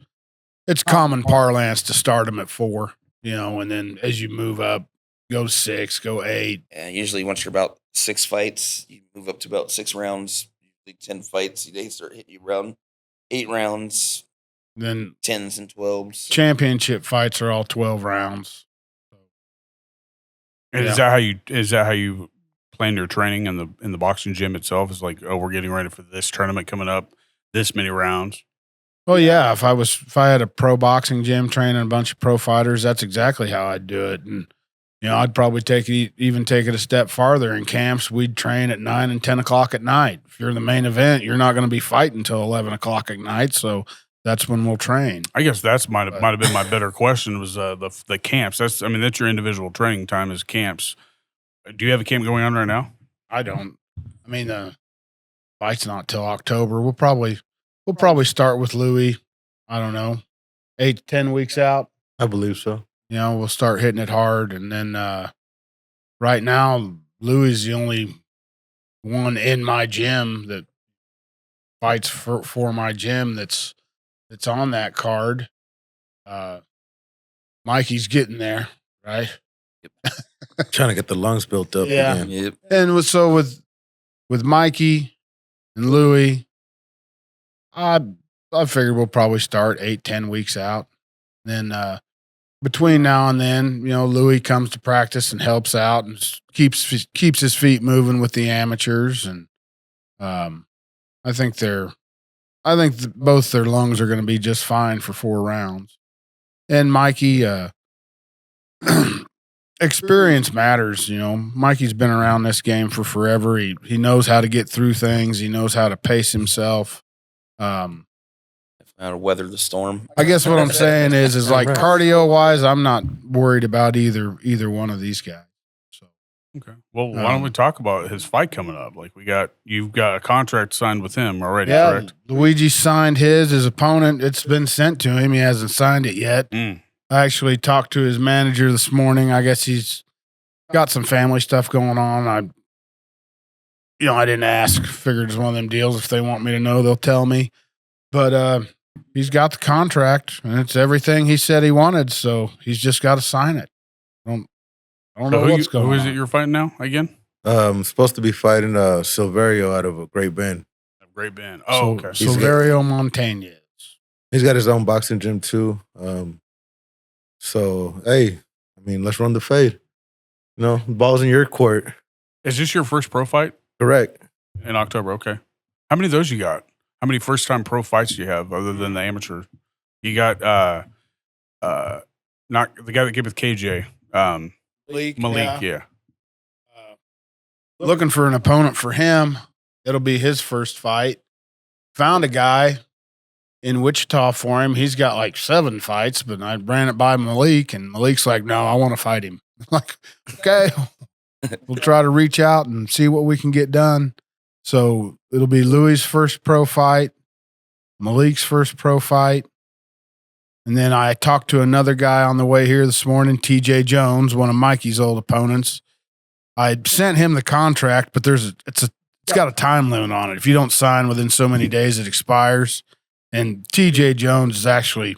common parlance to start them at 4, and then as you move up, go 6, go 8. And usually once you're about 6 fights, you move up to about 6 rounds. Usually 10 fights, they start hitting you around 8 rounds, Then 10s and 12s. championship fights are all 12 rounds. And Yeah. is that how you plan your training in the boxing gym itself? Is like, oh, we're getting ready for this tournament coming up, this many rounds. Well, yeah, if I had a pro boxing gym training a bunch of pro fighters, that's exactly how I'd do it. And I'd probably take it a step farther. In camps, we'd train at 9 and 10 o'clock at night. If you're in the main event, you're not going to be fighting until 11 o'clock at night. So that's when we'll train. I guess that's might have been my better question was the camps. That's your individual training time is camps. Do you have a camp going on right now? I don't. I mean, the fight's not till October. We'll probably start with Louis. I don't know, 8 to 10 weeks out. I believe so. We'll start hitting it hard, and then right now Louis is the only one in my gym that fights for my gym that's on that card. Mikey's getting there, right? Trying to get the lungs built up Yeah. again. Yep. And with Mikey and Louis, I figured we'll probably start 8, 10 weeks out. Then between now and then, Louis comes to practice and helps out and keeps his feet moving with the amateurs. And I think both their lungs are going to be just fine for 4 rounds. And Mikey, experience matters. Mikey's been around this game for forever. He knows how to get through things. He knows how to pace himself. How to weather the storm. I guess what I'm saying is like Right. cardio wise, I'm not worried about either one of these guys. So Okay. Well, why don't we talk about his fight coming up? Like you've got a contract signed with him already, correct? Luigi signed his opponent. It's been sent to him. He hasn't signed it yet. Mm. I actually talked to his manager this morning. I guess he's got some family stuff going on. I didn't ask. Figured it's one of them deals. If they want me to know, they'll tell me. But he's got the contract, and it's everything he said he wanted. So he's just got to sign it. I don't So know what's going on. who is it you're fighting now again? Supposed to be fighting Silverio out of a Great Bend. Great Bend. Oh, okay. Silverio Montañez. He's got his own boxing gym too. So hey, I mean, let's run the fade. You know, ball's in your court. Is this your first pro fight? Correct. In October, okay. How many of those you got? How many first time pro fights do you have other than the amateur? You got not the guy that came with KJ. Malik, yeah. Looking for an opponent for him. It'll be his first fight. Found a guy in Wichita for him. He's got like 7 fights, but I ran it by Malik, and Malik's like, no, I want to fight him. I'm like, okay, we'll try to reach out and see what we can get done. So it'll be Louis' first pro fight, Malik's first pro fight. And then I talked to another guy on the way here this morning, TJ Jones, one of Mikey's old opponents. I sent him the contract, but it's got a time limit on it. If you don't sign within so many days, it expires. And TJ Jones is actually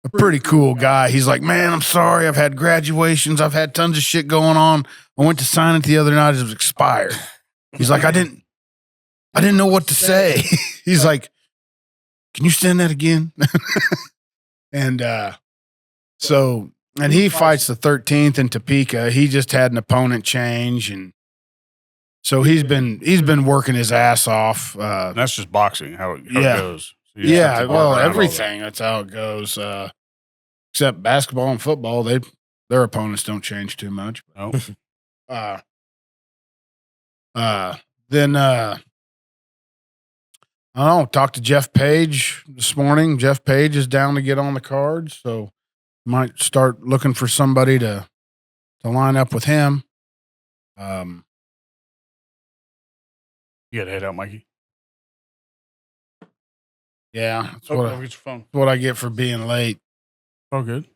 a pretty cool guy. He's like, man, I'm sorry. I've had graduations. I've had tons of shit going on. I went to sign it the other night. It was expired. He's like, I didn't know what to say. He's like, can you send that again? And he fights the 13th in Topeka. He just had an opponent change, and so he's been working his ass off. That's just boxing, how it goes. So everything. That's how it goes. Except basketball and football, their opponents don't change too much. No. Then I don't know. Talked to Jeff Page this morning. Jeff Page is down to get on the card, so might start looking for somebody to line up with him. You got to head out, Mikey. Yeah, that's Go get your phone. what I get for being late. Oh, good.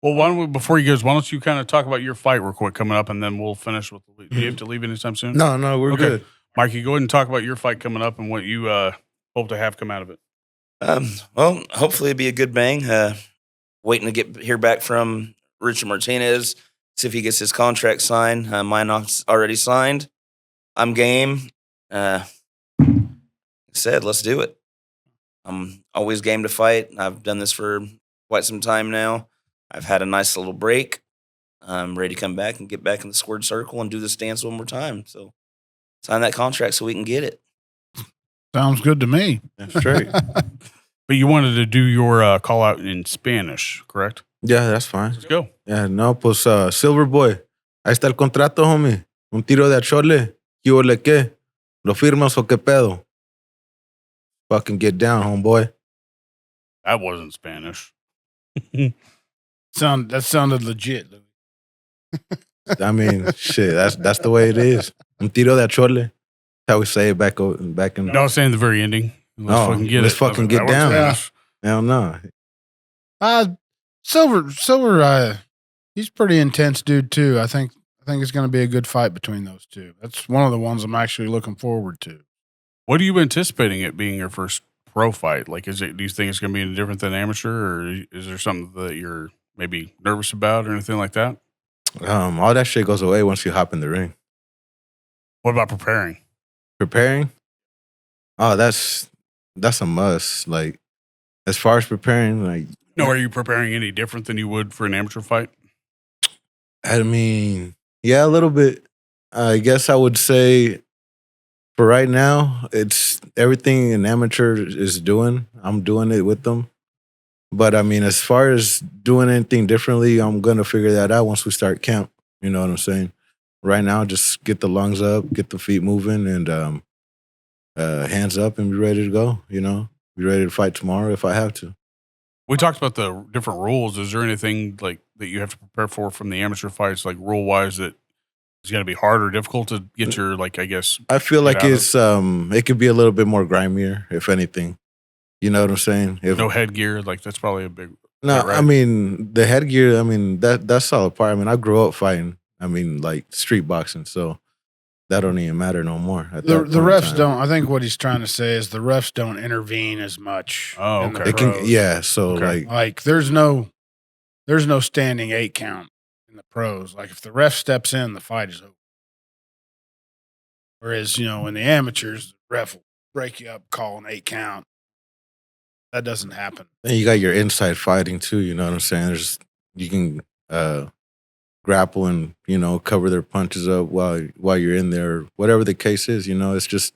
Well, why don't we, before he goes, why don't you kind of talk about your fight real quick coming up, and then we'll finish with the. Do you have to leave anytime soon? No, we're good. Mikey, go ahead and talk about your fight coming up and what you hope to have come out of it. Well, hopefully it'll be a good bang. Waiting to hear back from Richard Martinez, see if he gets his contract signed. Mine's already signed. I'm game. Said, let's do it. I'm always game to fight. I've done this for quite some time now. I've had a nice little break. I'm ready to come back and get back in the squared circle and do this dance one more time. So sign that contract so we can get it. Sounds good to me. That's straight. But you wanted to do your call out in Spanish, correct? Yeah, that's fine. Let's go. Yeah, no, pues Silver Boy. Ahí está el contrato, homie. Un tiro de achole. ¿Qué ole qué? ¿Lo firmas o qué pedo? Fucking get down, homeboy. That wasn't Spanish. That sounded legit. I mean, shit, that's the way it is. Un tiro de achole. How we say it back in. Don't say in the very ending. Let's fucking get down. Hell no. Silver, he's pretty intense dude too. I think it's going to be a good fight between those two. That's one of the ones I'm actually looking forward to. What are you anticipating it being your first pro fight? Like, do you think it's going to be any different than amateur, or is there something that you're maybe nervous about or anything like that? All that shit goes away once you hop in the ring. What about preparing? Preparing? Oh, that's a must. Like, as far as preparing, like, Are you preparing any different than you would for an amateur fight? I mean, yeah, a little bit. I guess I would say for right now, it's everything an amateur is doing. I'm doing it with them. But I mean, as far as doing anything differently, I'm going to figure that out once we start camp. You know what I'm saying? Right now, just get the lungs up, get the feet moving, and hands up and be ready to go, you know? Be ready to fight tomorrow if I have to. We talked about the different rules. Is there anything like that you have to prepare for from the amateur fights, like rule-wise, that is going to be hard or difficult to get your, like, I guess? I feel like it's it could be a little bit more grimier, if anything. You know what I'm saying? No headgear, like that's probably a big. No, right? I mean the headgear. I mean that's all a part. I mean I grew up fighting. I mean like street boxing, so that don't even matter no more. The refs don't. I think what he's trying to say is the refs don't intervene as much. Oh, in the okay. pros. Yeah. So Okay. like there's no standing 8 count in in the pros. Like if the ref steps in, the fight is over. Whereas, in the amateurs, the ref will break you up, call an 8 count. That doesn't happen. And you got your inside fighting too. You know what I'm saying? You can grapple and cover their punches up while you're in there, whatever the case is. It's just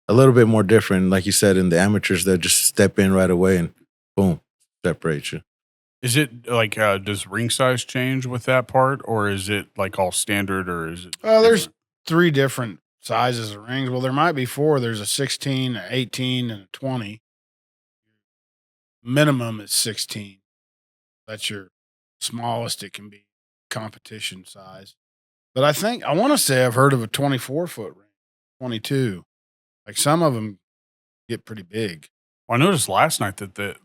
a little bit more different. Like you said, in the amateurs, they'll just step in right away and boom, separate you. Is it like does ring size change with that part, or is it like all standard, or is it? Well, there's 3 different sizes of rings. Well, there might be 4. There's a 16, an 18, and a 20. Minimum is 16. That's your smallest it can be, competition size. But I want to say I've heard of a 24-foot ring, 22. Like some of them get pretty big. Well, I noticed last night that it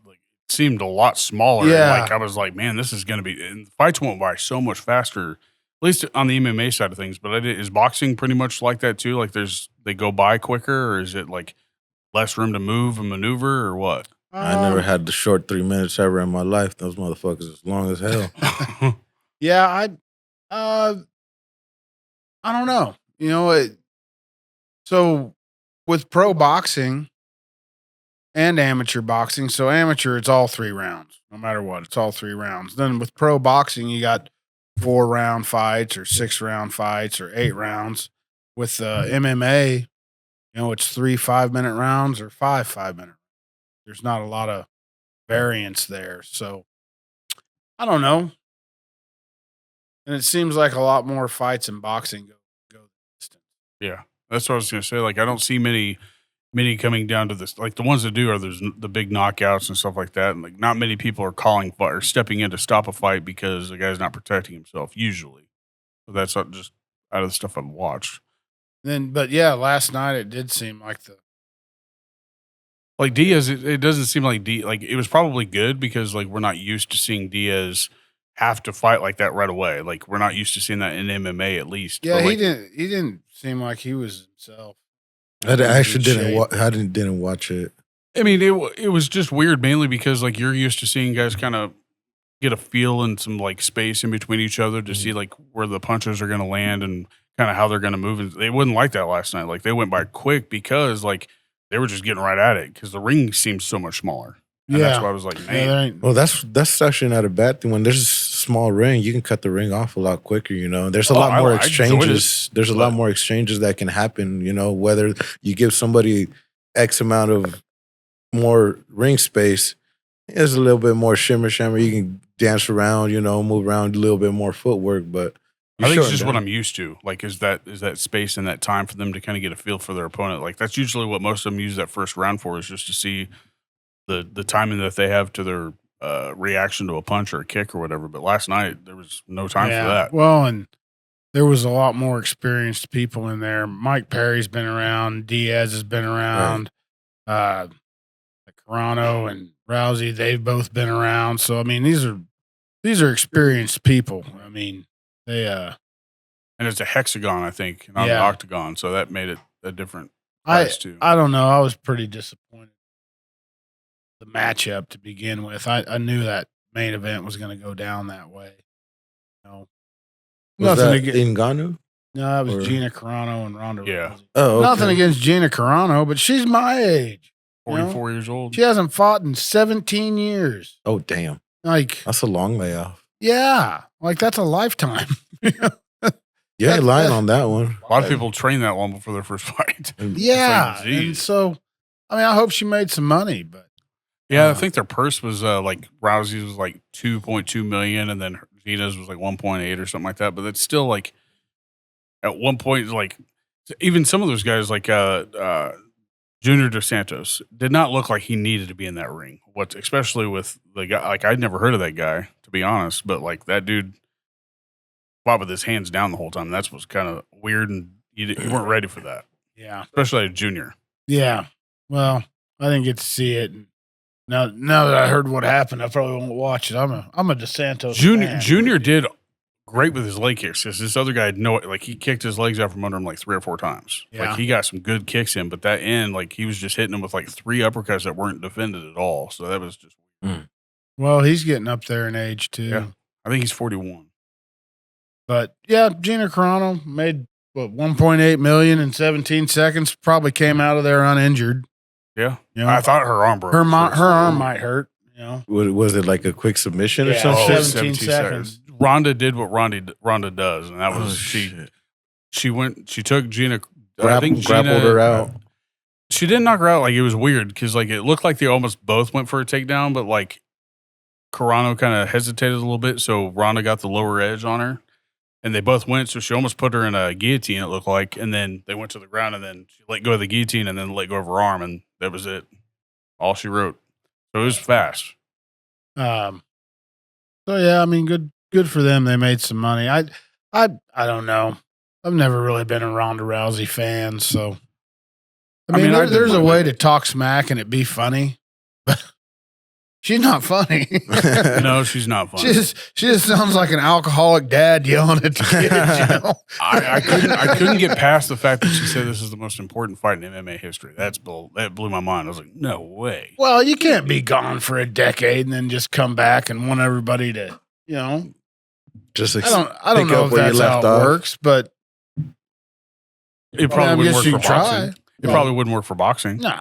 seemed a lot smaller. Yeah. Like I was like, man, this is going to be. And the fights went by so much faster. At least on the MMA side of things. But is boxing pretty much like that too? Like they go by quicker, or is it like less room to move and maneuver, or what? I never had the short 3 minutes ever in my life. Those motherfuckers as long as hell. Yeah, I don't know. So with pro boxing and amateur boxing, so amateur it's all 3 rounds, no matter what. It's all 3 rounds. Then with pro boxing, you got 4-round fights or 6-round fights or 8 rounds. With MMA, it's 3 5-minute rounds or 5 5-minute. There's not a lot of variance there. So I don't know. And it seems like a lot more fights in boxing go the distance. Yeah, that's what I was going to say. Like I don't see many coming down to this. Like the ones that do are the big knockouts and stuff like that. And like not many people are calling or stepping in to stop a fight because the guy's not protecting himself usually. So that's not just out of the stuff I've watched. But yeah, last night it did seem like like Diaz. It doesn't seem like like it was probably good because like we're not used to seeing Diaz have to fight like that right away. Like we're not used to seeing that in MMA at least. Yeah, he didn't seem like he was himself. I actually didn't watch it. I mean, it was just weird mainly because like you're used to seeing guys kind of get a feel and some like space in between each other to see like where the punches are going to land and kind of how they're going to move. And they wouldn't like that last night. Like they went by quick because like they were just getting right at it because the ring seems so much smaller. And that's why I was like, man. Well, that's actually not a bad thing. When there's a small ring, you can cut the ring off a lot quicker, There's a lot more exchanges. There's a lot more exchanges that can happen, whether you give somebody X amount of more ring space, there's a little bit more shimmer. You can dance around, move around, a little bit more footwork, but I think it's just what I'm used to. Like, is that space and that time for them to kind of get a feel for their opponent? Like, that's usually what most of them use that first round for, is just to see the timing that they have to their reaction to a punch or a kick or whatever. But last night there was no time for that. Well, and there was a lot more experienced people in there. Mike Perry's been around. Diaz has been around. Right. Carano and Rousey, they've both been around. So I mean, these are experienced people. I mean, they and it's a hexagon, I think, not an octagon, so that made it a different price too. I don't know. I was pretty disappointed. The matchup to begin with, I knew that main event was going to go down that way. Was that Ngannou? No, it was Gina Carano and Ronda Rousey. Oh, okay. Nothing against Gina Carano, but she's my age. 44 years old. She hasn't fought in 17 years. Oh, damn. Like, that's a long layoff. Yeah. Like, that's a lifetime. You ain't lying on that one. A lot of people train that long before their first fight. Yeah. And so, I mean, I hope she made some money, but. Yeah, I think their purse was like Rousey's was like $2.2 million, and then Gina's was like 1.8 or something like that. But it's still like at one point, like even some of those guys, like Junior Dos Santos, did not look like he needed to be in that ring. Especially with the guy, like I'd never heard of that guy, to be honest. But like that dude fought with his hands down the whole time. That's what's kind of weird, and you weren't ready for that. Yeah, especially a junior. Yeah, well, I didn't get to see it. Now that I heard what happened, I probably won't watch it. I'm a Dos Santos fan. Junior did great with his leg kicks. This other guy he kicked his legs out from under him like 3 or 4 times. Yeah. Like he got some good kicks in, but that end, like he was just hitting him with like 3 uppercuts that weren't defended at all. So that was just Well, he's getting up there in age too. Yeah. I think he's 41. But yeah, Gina Carano made what 1.8 million in 17 seconds. Probably came out of there uninjured. Yeah. You know, I thought her arm broke. her arm might hurt. You know, Was it like a quick submission or Yeah, some Oh, shit? 17 seconds. Ronda did what Ronda does, and that was shit. she took Gina. I think grappled her out. She didn't knock her out. Like, it was weird because like it looked like they almost both went for a takedown, but like Carano kind of hesitated a little bit, so Ronda got the lower edge on her, and they both went. So she almost put her in a guillotine. It looked like, and then they went to the ground, and then she let go of the guillotine, and then let go of her arm, and that was it. All she wrote. So it was fast. So yeah, I mean, good for them. They made some money. I don't know. I've never really been a Ronda Rousey fan, so I mean, there's a way to talk smack and it be funny, but she's not funny. No, she's not funny. She just sounds like an alcoholic dad yelling at the kids. You know? I couldn't get past the fact that she said this is the most important fight in MMA history. That blew my mind. I was like, no way. Well, you can't be gone for a decade and then just come back and want everybody to, you know. Just I don't know if that's how it works, but it probably wouldn't work for try. boxing. It probably wouldn't work for boxing. No.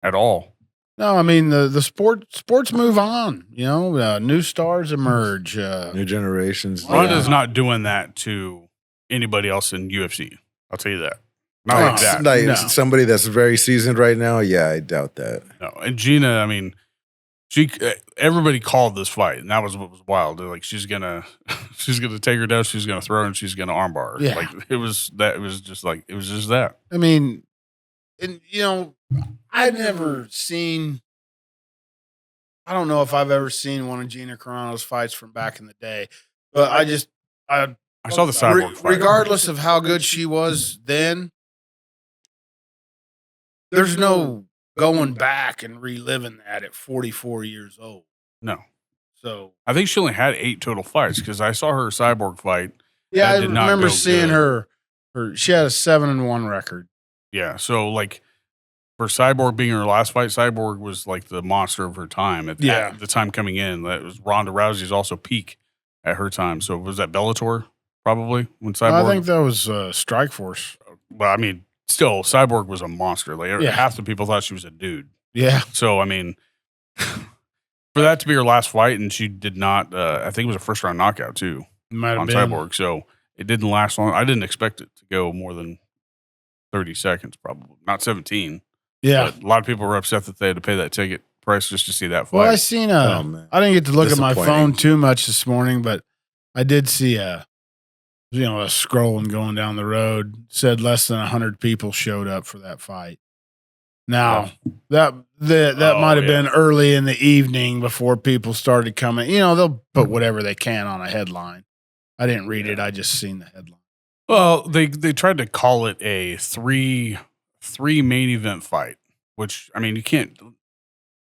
At all. No, I mean the sports move on. You know, new stars emerge. New generations. Ronda's not doing that to anybody else in UFC. I'll tell you that. Not like that. Like No. somebody that's very seasoned right now. Yeah, I doubt that. No. And Gina, I mean, everybody called this fight, and that was what was wild. They're like, she's gonna take her down, she's gonna throw her, and she's gonna armbar her. Yeah. Like it was just that. I mean, and you know, I've never seen. I don't know if I've ever seen one of Gina Carano's fights from back in the day, but I saw the Cyborg fight. Regardless of how good she was then, there's no going back and reliving that at 44 years old. No. So I think she only had 8 total fights because I saw her Cyborg fight. yeah, I That did not remember go seeing good. her. She had a 7-1 record. Yeah. So like for Cyborg being her last fight, Cyborg was like the monster of her time at the time coming in. That was Ronda Rousey's also peak at her time. So was that Bellator probably when Cyborg? I think that was Strikeforce. Well, I mean, still Cyborg was a monster. Like Yeah. half the people thought she was a dude. Yeah. So I mean, for that to be her last fight, and she did not. I think it was a first round knockout too Might have on been. Cyborg. So it didn't last long. I didn't expect it to go more than 30 seconds, probably not 17. Yeah. But a lot of people were upset that they had to pay that ticket price just to see that fight. Well, I seen Oh, man. I didn't get to look at my Disappointing. phone too much this morning, but I did see a scrolling going down the road said less than 100 people showed up for that fight. Now that might have been early in the evening before people started coming. You know, they'll put whatever they can on a headline. I didn't read it. I just seen the headline. Well, they tried to call it a three main event fight, which I mean you can't.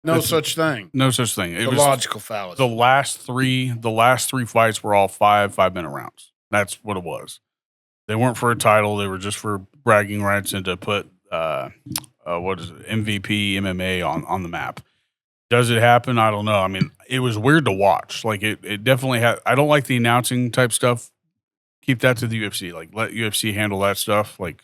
No such thing. No such thing. It The was logical fallacy. the last three fights were all 5-minute rounds. That's what it was. They weren't for a title. They were just for bragging rights and to put what is it, MVP MMA on the map. Does it happen? I don't know. I mean, it was weird to watch. Like it definitely had. I don't like the announcing type stuff. Keep that to the UFC. Like let UFC handle that stuff. Like,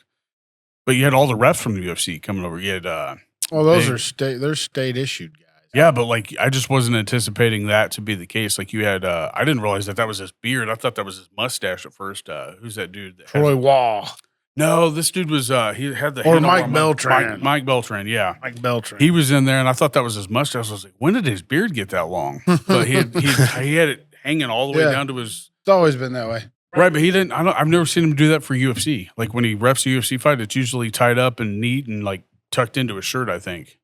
but you had all the refs from the UFC coming over. You had well, those are they're state issued guys. yeah, but like I just wasn't anticipating that to be the case. Like you had I didn't realize that was his beard. I thought that was his mustache at first. Who's that dude? That Troy Wall No, this dude was he had the or handle Mike on Beltran. Mike Beltran, yeah. Mike Beltran. He was in there, and I thought that was his mustache. I was like, when did his beard get that long? But he had it hanging all the way Yeah. down to his It's always been that way. right. But he didn't. I've never seen him do that for UFC. Like when he refs a UFC fight, it's usually tied up and neat and like tucked into his shirt. I think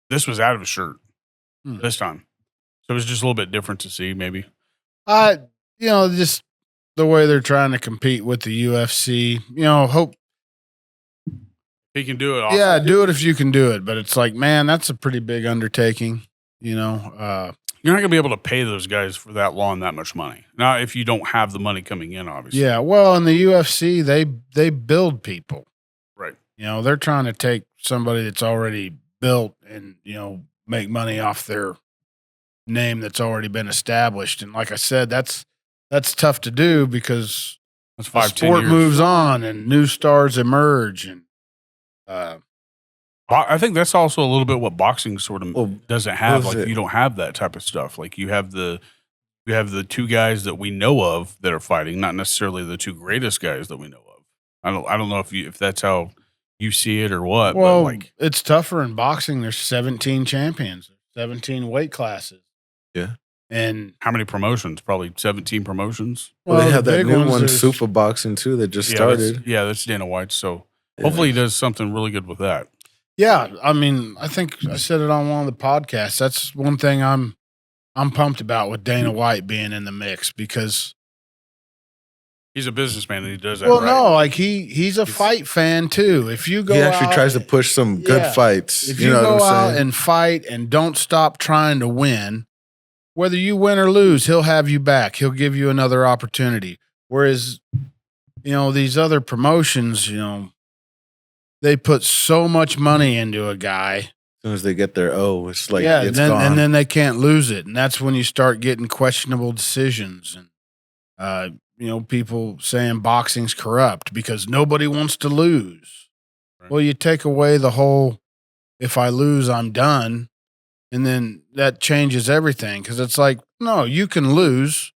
this was out of his shirt this time, so it was just a little bit different to see. Maybe Just the way they're trying to compete with the UFC. Hope. he can do it. Yeah, do it if you can do it. But it's like, man, that's a pretty big undertaking. You're not going to be able to pay those guys for that long, that much money. Not if you don't have the money coming in, obviously. Yeah, well, in the UFC, they build people. Right. They're trying to take somebody that's already built and, make money off their name that's already been established. And like I said, that's tough to do because That's the 5-10 sport years. moves on and new stars emerge. And I think that's also a little bit what boxing sort of doesn't have. was Like it? you don't have that type of stuff. Like you have the two guys that we know of that are fighting, not necessarily the two greatest guys that we know of. I don't know if that's how you see it or what. well, but like it's tougher in boxing. There's 17 champions, 17 weight classes. Yeah. And how many promotions? Probably 17 promotions. Well, they the have that big new ones, one, there's- Super Boxing, too, that just Yeah, started. that's Dana White. So Yeah. hopefully he does something really good with that. Yeah, I mean, I think I said it on one of the podcasts. That's one thing I'm pumped about with Dana White being in the mix because He's a businessman and he does that well, right. no, like he's a fight fan too. If you go He actually out tries to and- push some good Yeah. fights. if You you know go what I'm out saying? and fight and don't stop trying to win, whether you win or lose, he'll have you back. He'll give you another opportunity. Whereas, these other promotions, they put so much money into a guy. As soon as they get their it's like, yeah, it's then, gone. and then they can't lose it. And that's when you start getting questionable decisions and, people saying boxing's corrupt because nobody wants to lose. Right. Well, you take away the whole, if I lose, I'm done. And then that changes everything. Cause it's like, no, you can lose,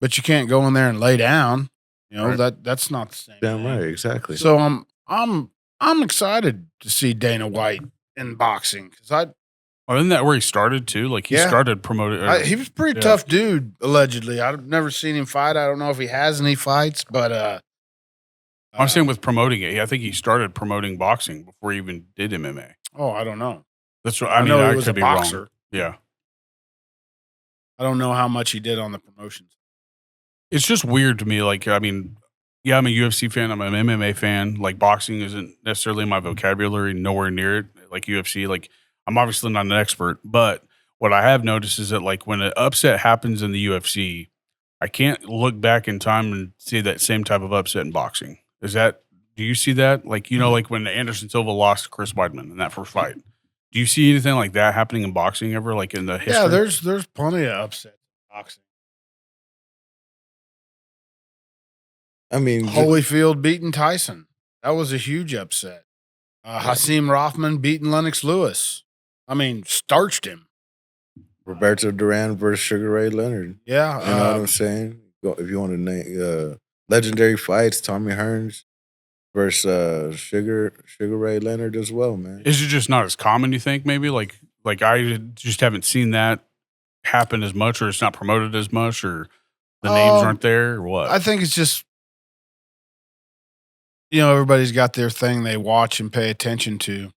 but you can't go in there and lay down. Right. That's not the same. Damn thing. right, exactly. So I'm excited to see Dana White in boxing. Cause Well, isn't that where he started too? Like he Yeah. started promoting. he was a pretty Yeah. tough dude, allegedly. I've never seen him fight. I don't know if he has any fights, but I'm saying with promoting it. I think he started promoting boxing before he even did MMA. oh, I don't know. That's what I I mean. know I he was could a be boxer. wrong. Yeah. I don't know how much he did on the promotions. It's just weird to me. Like, I mean, yeah, I'm a UFC fan. I'm an MMA fan. Like, boxing isn't necessarily in my vocabulary, nowhere near it. Like UFC, like I'm obviously not an expert, but what I have noticed is that like when an upset happens in the UFC, I can't look back in time and see that same type of upset in boxing. Do you see that? Like, like when Anderson Silva lost to Chris Weidman in that first fight. Do you see anything like that happening in boxing ever, like in the history? Yeah, there's plenty of upsets in boxing. I mean, Holyfield beating Tyson. That was a huge upset. Hakeem Rothman beating Lennox Lewis. I mean, starched him. Roberto Duran versus Sugar Ray Leonard. Yeah. You know what I'm saying? If you want to name legendary fights, Tommy Hearns versus Sugar Ray Leonard as well, man. Is it just not as common, you think, maybe? Like I just haven't seen that happen as much, or it's not promoted as much, or the names aren't there, or what? I think it's just, everybody's got their thing they watch and pay attention to.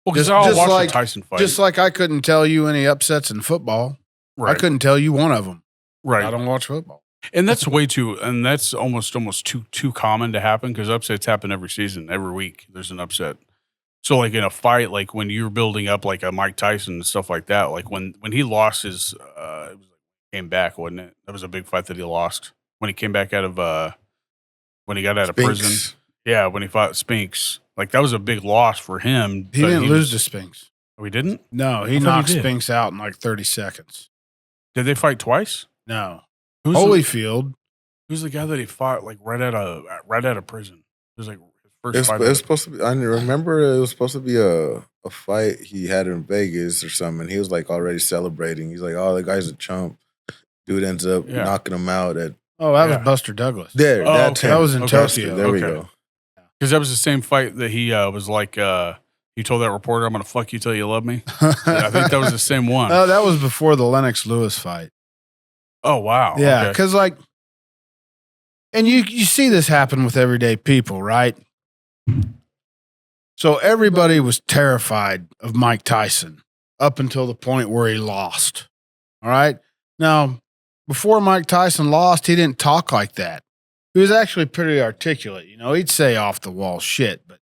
Well, because just- I'll just watch like- the Tyson fight. Just like I couldn't tell you any upsets in football. right. I couldn't tell you one of them. Right. I don't watch football. And that's way too, and that's almost too common to happen because upsets happen every season, every week. There's an upset. So like in a fight, like when you're building up like a Mike Tyson and stuff like that, like when he lost his, it was came back, wasn't it? That was a big fight that he lost when he came back out of, when he got out of prison. Spinks. Yeah, when he fought Spinks, like that was a big loss for him. He but didn't lose to was- Spinks. Oh, he didn't. No, he I thought knocked he did. Spinks out in like 30 seconds. Did they fight twice? No. Who's Holyfield. who's the guy that he fought like right out of prison? It was like his first It's, fight. it's supposed to be. I remember it was supposed to be a fight he had in Vegas or something. He was like already celebrating. He's like, "Oh, the guy's a chump." Dude ends up Yeah. knocking him out at Oh, that Yeah. was Buster Douglas. there. Oh, That's okay. him. That was in Okay. Tokyo. There we Okay. go. Because that was the same fight that he was like, he told that reporter, "I'm going to fuck you till you love me." Yeah, I think that was the same one. Oh, that was before the Lennox Lewis fight. Oh, wow. Yeah, Okay. because like, and you see this happen with everyday people, right? So everybody was terrified of Mike Tyson up until the point where he lost. All right. Now, before Mike Tyson lost, he didn't talk like that. He was actually pretty articulate. He'd say off the wall shit, but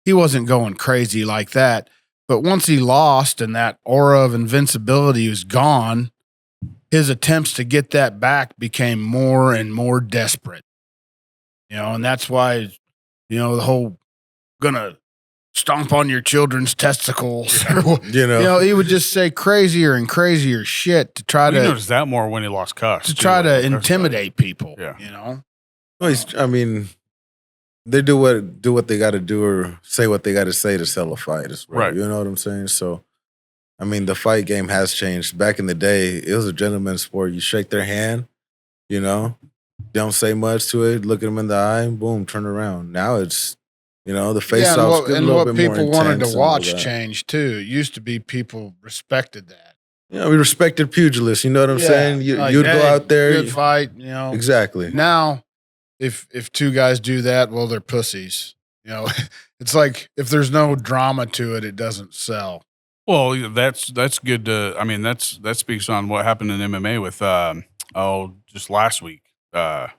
he wasn't going crazy like that. But once he lost and that aura of invincibility was gone, his attempts to get that back became more and more desperate. And that's why, the whole gonna stomp on your children's testicles. He would just say crazier and crazier shit to try You to noticed that more when he lost Cuss. too, try like to the Cuss fight. intimidate people. Yeah. No, I mean, they do what they got to do or say what they got to say to sell a fight as well. Right. You know what I'm saying? So, I mean, the fight game has changed. Back in the day, it was a gentleman's sport. You shake their hand, you know, don't say much to it, look at them in the eye, boom, turn around. Now it's, the face-offs get a and little what bit more people wanted intense to and all watch that. changed too. It used to be people respected that. Yeah, we respected pugilists. You know what I'm saying? You'd Like, go hey, out there. good fight. Exactly. Now, if two guys do that, well, they're pussies. It's like if there's no drama to it, it doesn't sell. Well, that's good to. I mean, that speaks on what happened in MMA with just last week. What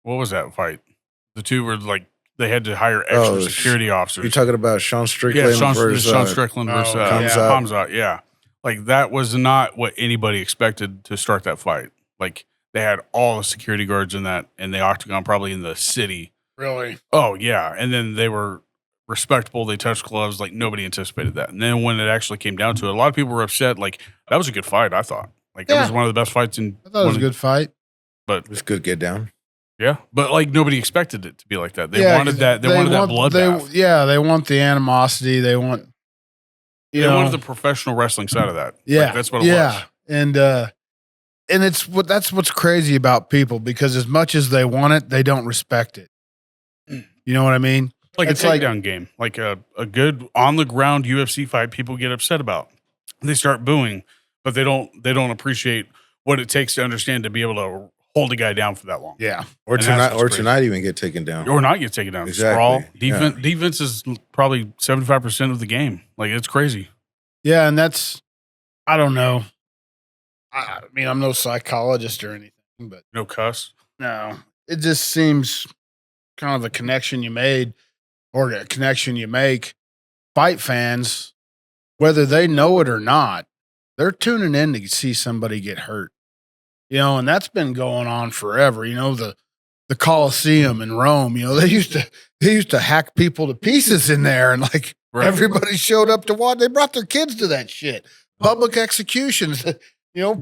was that fight? The two were like they had to hire extra security officers. You're talking about Sean Strickland versus Sean Strickland versus Hamzat. Yeah, like that was not what anybody expected to start that fight. Like they had all the security guards in the octagon, probably in the city. Really? Oh yeah, and then they were respectable. They touched gloves. Like nobody anticipated that. And then when it actually came down to it, a lot of people were upset. Like that was a good fight. I thought. Like it was one of the best fights in. I thought it was a good fight. But it was good get down. Yeah, but like nobody expected it to be like that. They wanted that. They wanted that bloodbath. They want the animosity. They want. They wanted the professional wreshling side of that. Yeah, like, that's what it was. And that's what's crazy about people because as much as they want it, they don't respect it. You know what I mean? Like it's a takedown game, like a good on the ground UFC fight. People get upset about. They start booing, but they don't appreciate what it takes to understand to be able to hold a guy down for that long. Yeah, or to not even get taken down, or not get taken down. Exactly. Sprawl defense is probably 75% of the game. Like it's crazy. Yeah, and that's I don't know. I mean, I'm no psychologist or anything, but no cuss. No, it just seems kind of the connection you made or the connection you make. Fight fans, whether they know it or not, they're tuning in to see somebody get hurt. And that's been going on forever. The Colosseum in Rome, they used to hack people to pieces in there and everybody showed up to watch. They brought their kids to that shit. Public executions,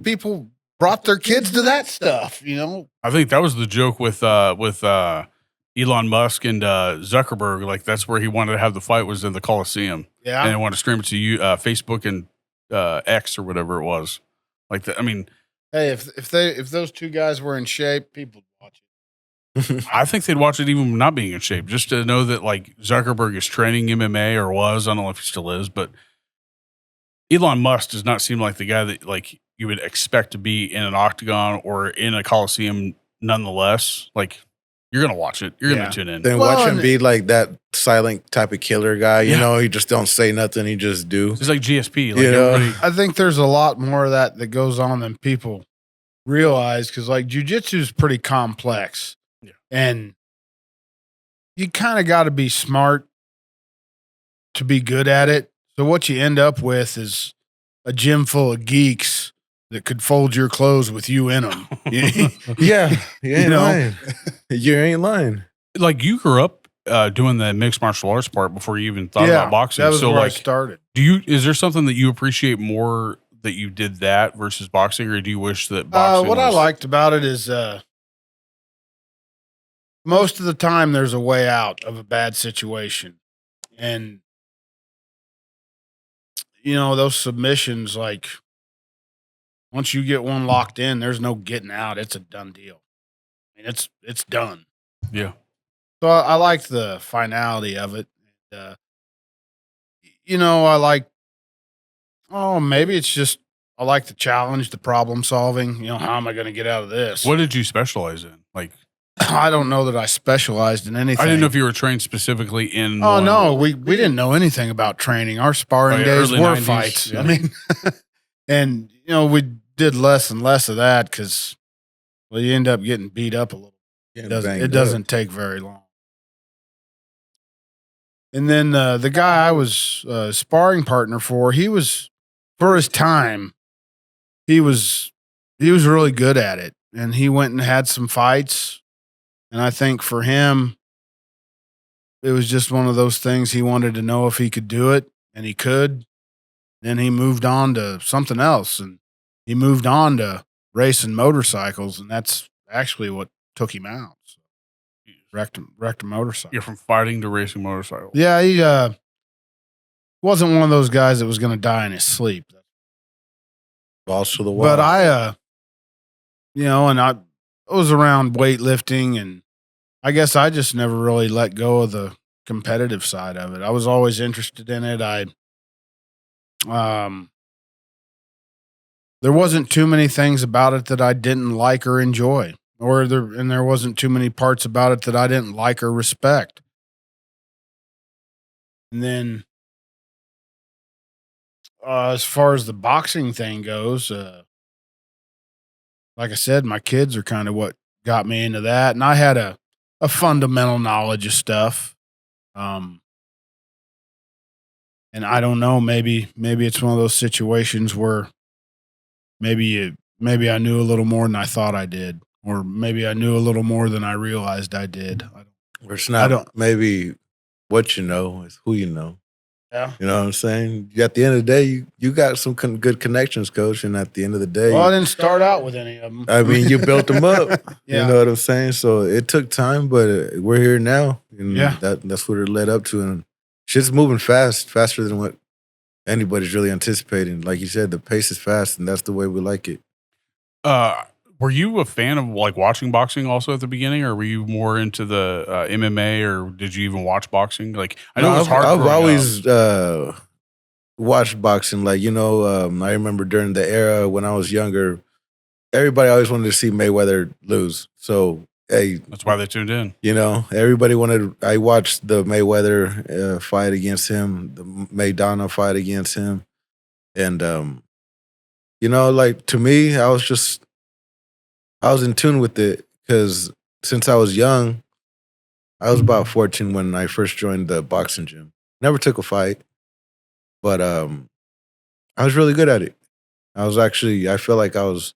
people brought their kids to that stuff, I think that was the joke with Elon Musk and Zuckerberg. Like that's where he wanted to have the fight was in the Coliseum. Yeah. And they wanted to stream it to you, Facebook and X or whatever it was. Like that. I mean, hey, if those two guys were in shape, people would watch it. I think they'd watch it even not being in shape, just to know that like Zuckerberg is training MMA or was. I don't know if he still is, but Elon Musk does not seem like the guy that like you would expect to be in an octagon or in a Coliseum. Nonetheless, like you're gonna watch it, you're gonna tune in. Then watch him be like that silent type of killer guy. He just don't say nothing. He just do. It's like GSP. Like I think there's a lot more of that goes on than people realize because like jiu-jitsu is pretty complex. Yeah. And you kind of got to be smart to be good at it. So what you end up with is a gym full of geeks that could fold your clothes with you in them. Yeah, you ain't lying. You ain't lying. Like you grew up doing the mixed martial arts part before you even thought about boxing. That was so where like, I started. Is there something that you appreciate more that you did that versus boxing, or do you wish that boxing? What I liked about it is most of the time there's a way out of a bad situation, and those submissions like. Once you get one locked in, there's no getting out. It's a done deal. I mean, it's done. Yeah. So I liked the finality of it. I like. Oh, maybe it's just I like the challenge, the problem solving. How am I going to get out of this? What did you specialize in? Like, I don't know that I specialized in anything. I didn't know if you were trained specifically in. Oh no, we didn't know anything about training. Our sparring days were 90s, fights. Yeah. I mean, and we did less and less of that because, you end up getting beat up a little. It doesn't take very long. And then the guy I was sparring partner for, he was for his time, he was really good at it, and he went and had some fights. And I think for him, it was just one of those things. He wanted to know if he could do it, and he could. Then he moved on to something else, and he moved on to racing motorcycles, and that's actually what took him out. So. wrecked a motorcycle. You're from fighting to racing motorcycles. Yeah, he wasn't one of those guys that was going to die in his sleep. Balls to the wall. But I was around weightlifting, and I guess I just never really let go of the competitive side of it. I was always interested in it. There wasn't too many things about it that I didn't like or enjoy, and there wasn't too many parts about it that I didn't like or respect. And then, as far as the boxing thing goes, like I said, my kids are kind of what got me into that, and I had a fundamental knowledge of stuff. And I don't know, maybe it's one of those situations where maybe I knew a little more than I thought I did, or maybe I knew a little more than I realized I did. Or it's not maybe what you know, it's who you know. Yeah. You know what I'm saying? At the end of the day, you got some good connections, Coach, and at the end of the day... Well, I didn't start out with any of them. I mean, you built them up. Yeah. You know what I'm saying? So it took time, but we're here now. And Yeah. that's what it led up to. And shit's moving faster than what anybody's really anticipating. Like you said, the pace is fast, and that's the way we like it. Were you a fan of like watching boxing also at the beginning, or were you more into the MMA, or did you even watch boxing? Like I know it's hard. I've growing always up. watched boxing. Like, I remember during the era when I was younger, everybody always wanted to see Mayweather lose. So, hey, That's why they tuned in. Everybody wanted. I watched the Mayweather fight against him, the Maidana fight against him, and like to me, I was in tune with it because since I was young, I was about 14 when I first joined the boxing gym. Never took a fight, but I was really good at it. I feel like I was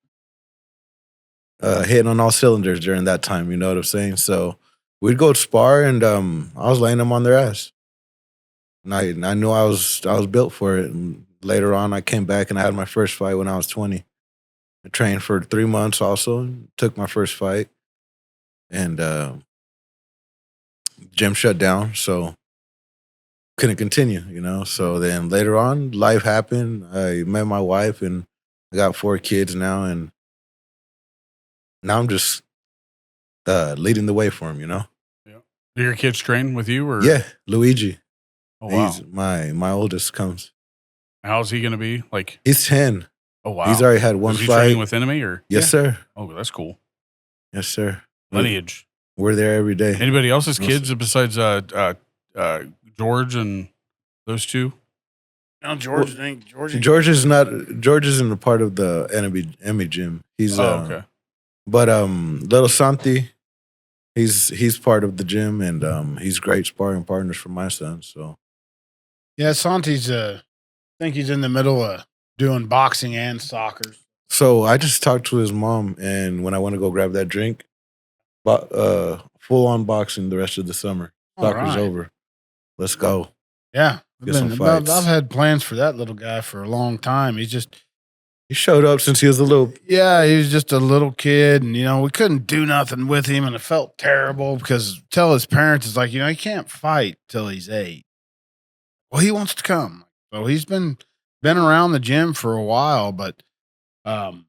hitting on all cylinders during that time, you know what I'm saying? So we'd go spar, and I was laying them on their ass. And I knew I was built for it. And later on, I came back and I had my first fight when I was 20. I trained for 3 months also, and took my first fight. And gym shut down, so couldn't continue, So then later on, life happened. I met my wife, and I got 4 kids now, and now I'm just leading the way for them, Yeah. Do your kids train with you, or? Yeah, Luigi. Oh, wow. He's my oldest comes. How's he going to be? Like, he's 10. Oh, wow. He's already had one Is he fight. training with Enemy, or? Yes, sir. Oh, that's cool. Yes, sir. Lineage. We're there every day. Anybody else's kids besides George and those two? No, George isn't a part of the Enemy gym. He's okay. But little Santi, he's part of the gym, and he's great sparring partners for my son. So yeah, Santi's I think he's in the middle of doing boxing and soccer. So I just talked to his mom, and when I want to go grab that drink, full on boxing the rest of the summer. Soccer's over. Let's go. Yeah. Get some fights. I've had plans for that little guy for a long time. He showed up since he was a little. Yeah, he was just a little kid, and we couldn't do nothing with him, and it felt terrible because tell his parents is like, he can't fight till he's 8. Well, he wants to come, so he's been around the gym for a while, but going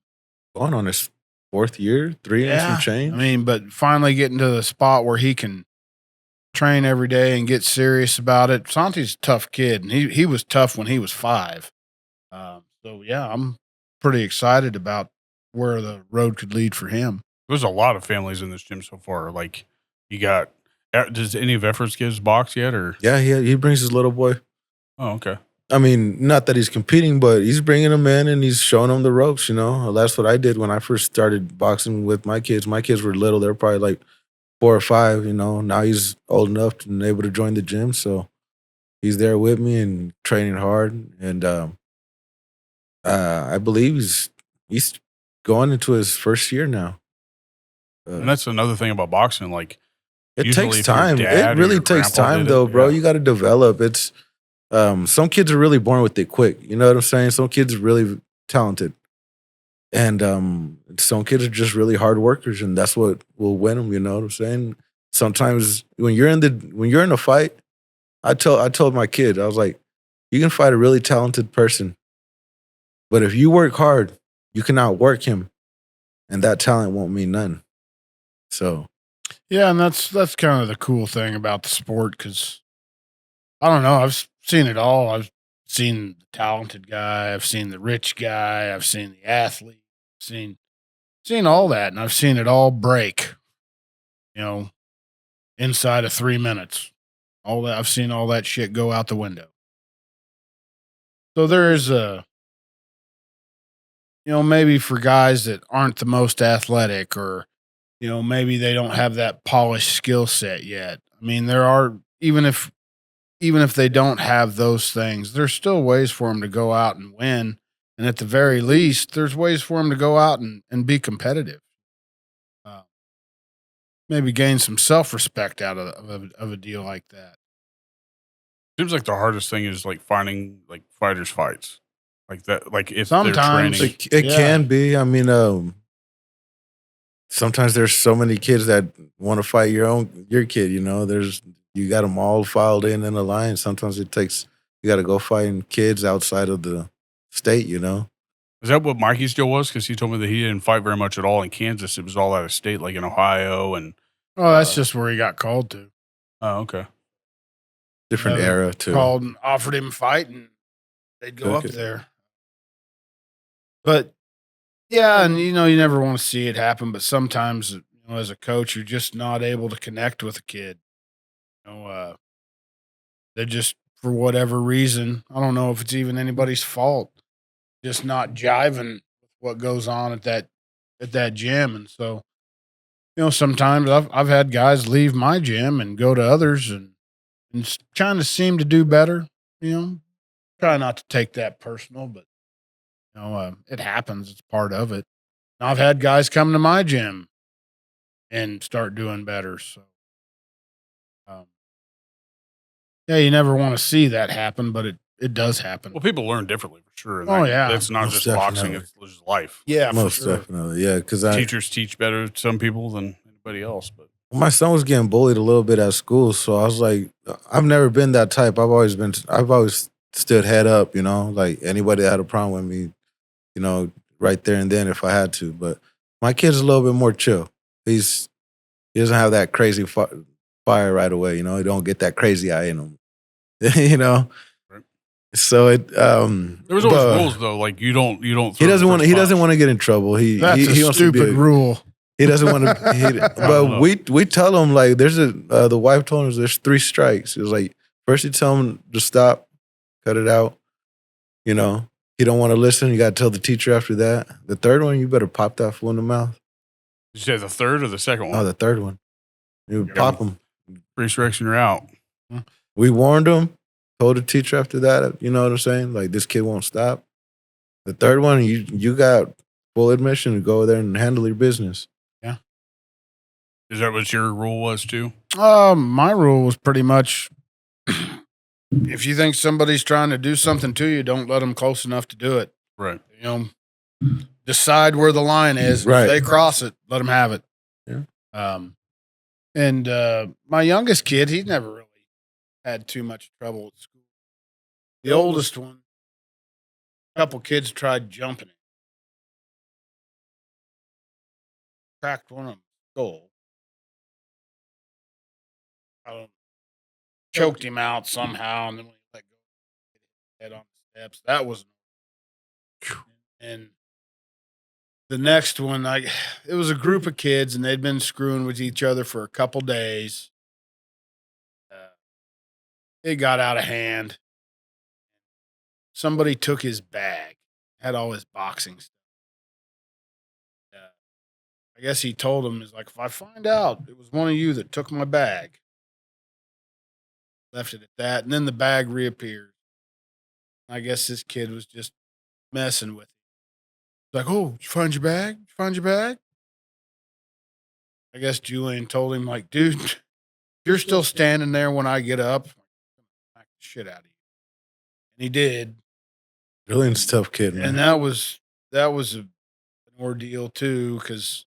on his 4th year, 3 and some change. I mean, but finally getting to the spot where he can train every day and get serious about it. Santi's a tough kid, and he was tough when he was 5. So yeah, I'm pretty excited about where the road could lead for him. There's a lot of families in this gym so far. Like, you got, does any of Efforts kids box yet, or? Yeah, he brings his little boy. Oh, okay. I mean, not that he's competing, but he's bringing them in and he's showing them the ropes, That's what I did when I first started boxing with my kids. My kids were little. They're probably like 4 or 5, Now he's old enough and able to join the gym. So he's there with me and training hard. And I believe he's going into his first year now. And that's another thing about boxing. Like, it takes time. It really takes time, though, bro. You got to develop. It's some kids are really born with it quick. You know what I'm saying? Some kids are really talented. And some kids are just really hard workers, and that's what will win them, you know what I'm saying? sometimes when you're in a fight, I told my kid, I was like, you can fight a really talented person, but if you work hard, you can outwork him, and that talent won't mean nothing. So Yeah, and that's kind of the cool thing about the sport because I don't know. I've seen it all. I've seen the talented guy. I've seen the rich guy. I've seen the athlete. Seen all that, and I've seen it all break. You know, inside of 3 minutes. All that I've seen all that shit go out the window. So there is maybe for guys that aren't the most athletic or, maybe they don't have that polished skill set yet. I mean, there are, even if they don't have those things, there's still ways for them to go out and win. And at the very least, there's ways for them to go out and be competitive. Maybe gain some self-respect out of a deal like that. Seems like the hardest thing is like finding like fighters fights like that. Like if Sometimes. they're training, it Yeah. can be. I mean, sometimes there's so many kids that want to fight your kid. You got them all filed in a line. Sometimes you got to go fighting kids outside of the state. is that what Mikey's deal was? Because he told me that he didn't fight very much at all in Kansas. It was all out of state, like in Ohio and. Oh, that's just where he got called to. Oh, okay. Different era too. Called and offered him a fight, and they'd go up Okay. there. But yeah, and you never want to see it happen. But sometimes, as a coach, you're just not able to connect with a kid. They're just, for whatever reason, I don't know if it's even anybody's fault, just not jiving with what goes on at that gym. And so, sometimes I've had guys leave my gym and go to others and kind of seem to do better. Try not to take that personal, but it happens. It's part of it. And I've had guys come to my gym and start doing better. So, yeah, you never want to see that happen, but it does happen. Well, people learn differently for sure. And Oh, yeah. it's not Most just boxing; definitely. it's just life. Yeah, Most for sure. definitely. Yeah, because Teachers teach better to some people than anybody else. But my son was getting bullied a little bit at school, so I was like, I've never been that type. I've always stood head up, like anybody that had a problem with me, right there and then if I had to. But my kid's a little bit more chill. He doesn't have that crazy fire right away, He don't get that crazy eye in him, Right. So there was always rules though, like you don't. He doesn't want to get in trouble. That's he a wants to be stupid rule. He doesn't want to. But we tell him like there's the wife told us there's 3 strikes. It was like first you tell him to stop, cut it out. He don't want to listen. You got to tell the teacher after that. The third one, you better pop that fool in the mouth. Did you say the third or the second one? Oh, the third one, you Yeah. pop him. Resurrection, you're out. We warned him. Told the teacher after that. You know what I'm saying? Like this kid won't stop. The third one, you got full admission to go there and handle your business. Is that what your rule was too? My rule was pretty much if you think somebody's trying to do something to you, don't let them close enough to do it. Right. Decide where the line is. Right. If they cross it, let them have it. Yeah. And my youngest kid, he's never really had too much trouble at school. The oldest one, a couple kids tried jumping it. Cracked one of them skull. Choked him out somehow, and then we let go, head on the steps. That was, and the next one, it was a group of kids, and they'd been screwing with each other for a couple days. It got out of hand. Somebody took his bag, had all his boxing stuff. I guess he told him, he's like, if I find out it was one of you that took my bag, left it at that, and then the bag reappeared. I guess this kid was just messing with him. He's like, oh, did you find your bag? Did you find your bag? I guess Julian told him, like, dude, if you're still standing there when I get up, I'm gonna smack the shit out of you. And he did. Julian's a tough kid, man. And that was an ordeal too, because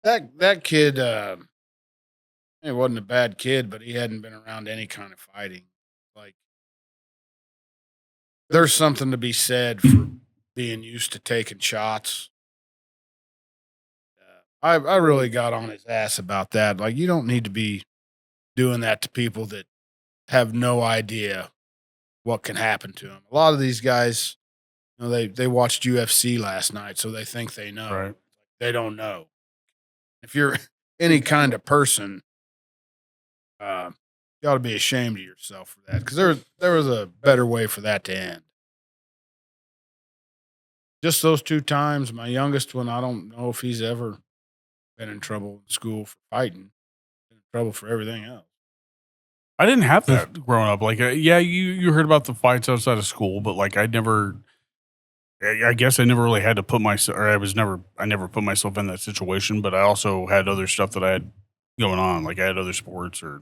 That kid, he wasn't a bad kid, but he hadn't been around any kind of fighting. Like, there's something to be said for being used to taking shots. I really got on his ass about that. Like, you don't need to be doing that to people that have no idea what can happen to them. A lot of these guys, you know, they watched UFC last night, so they think they know. Right. They don't know. If you're any kind of person, you ought to be ashamed of yourself for that, because there was a better way for that to end. Just those 2 times. My youngest one, I don't know if he's ever been in trouble in school for fighting. Been in trouble for everything else. I didn't have that growing up. Like, yeah, you heard about the fights outside of school, but like I guess I never really had to put myself, or I never put myself in that situation, but I also had other stuff that I had going on. Like I had other sports or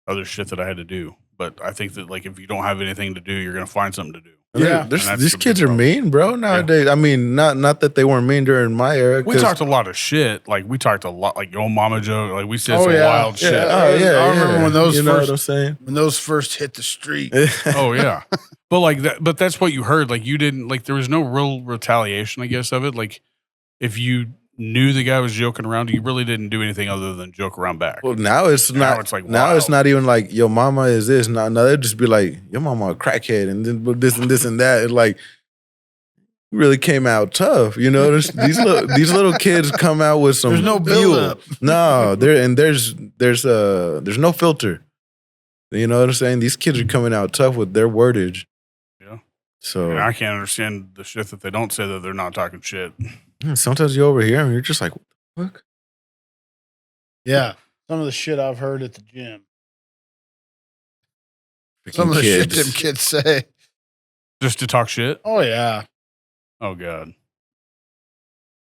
other shit that I had to do. But I think that like if you don't have anything to do, you're going to find something to do. Yeah. These kids are mean, bro, nowadays. Yeah. I mean, not that they weren't mean during my era. We talked a lot of shit. Like we talked a lot, like your old mama joke. Like we said wild shit. I remember when those you know first, what I'm saying? When those first hit the street. Oh yeah. But like that, but that's what you heard. Like you didn't, like there was no real retaliation, I guess, of it. Like if you knew the guy was joking around, you really didn't do anything other than joke around back. Well, now it's not. It's like now it's not even like your mama is this. Now they'd just be like your mama a crackhead and then this and this and that. And like really came out tough. You know, these little kids come out with some. There's no build up. No, there's no filter. You know what I'm saying? These kids are coming out tough with their wordage. Yeah. So and I can't understand the shit that they don't say that they're not talking shit. Sometimes you overhear them, you're just like, what the fuck? Yeah. Some of the shit I've heard at the gym. Some of the shit them kids say. Just to talk shit? Oh, yeah. Oh, God.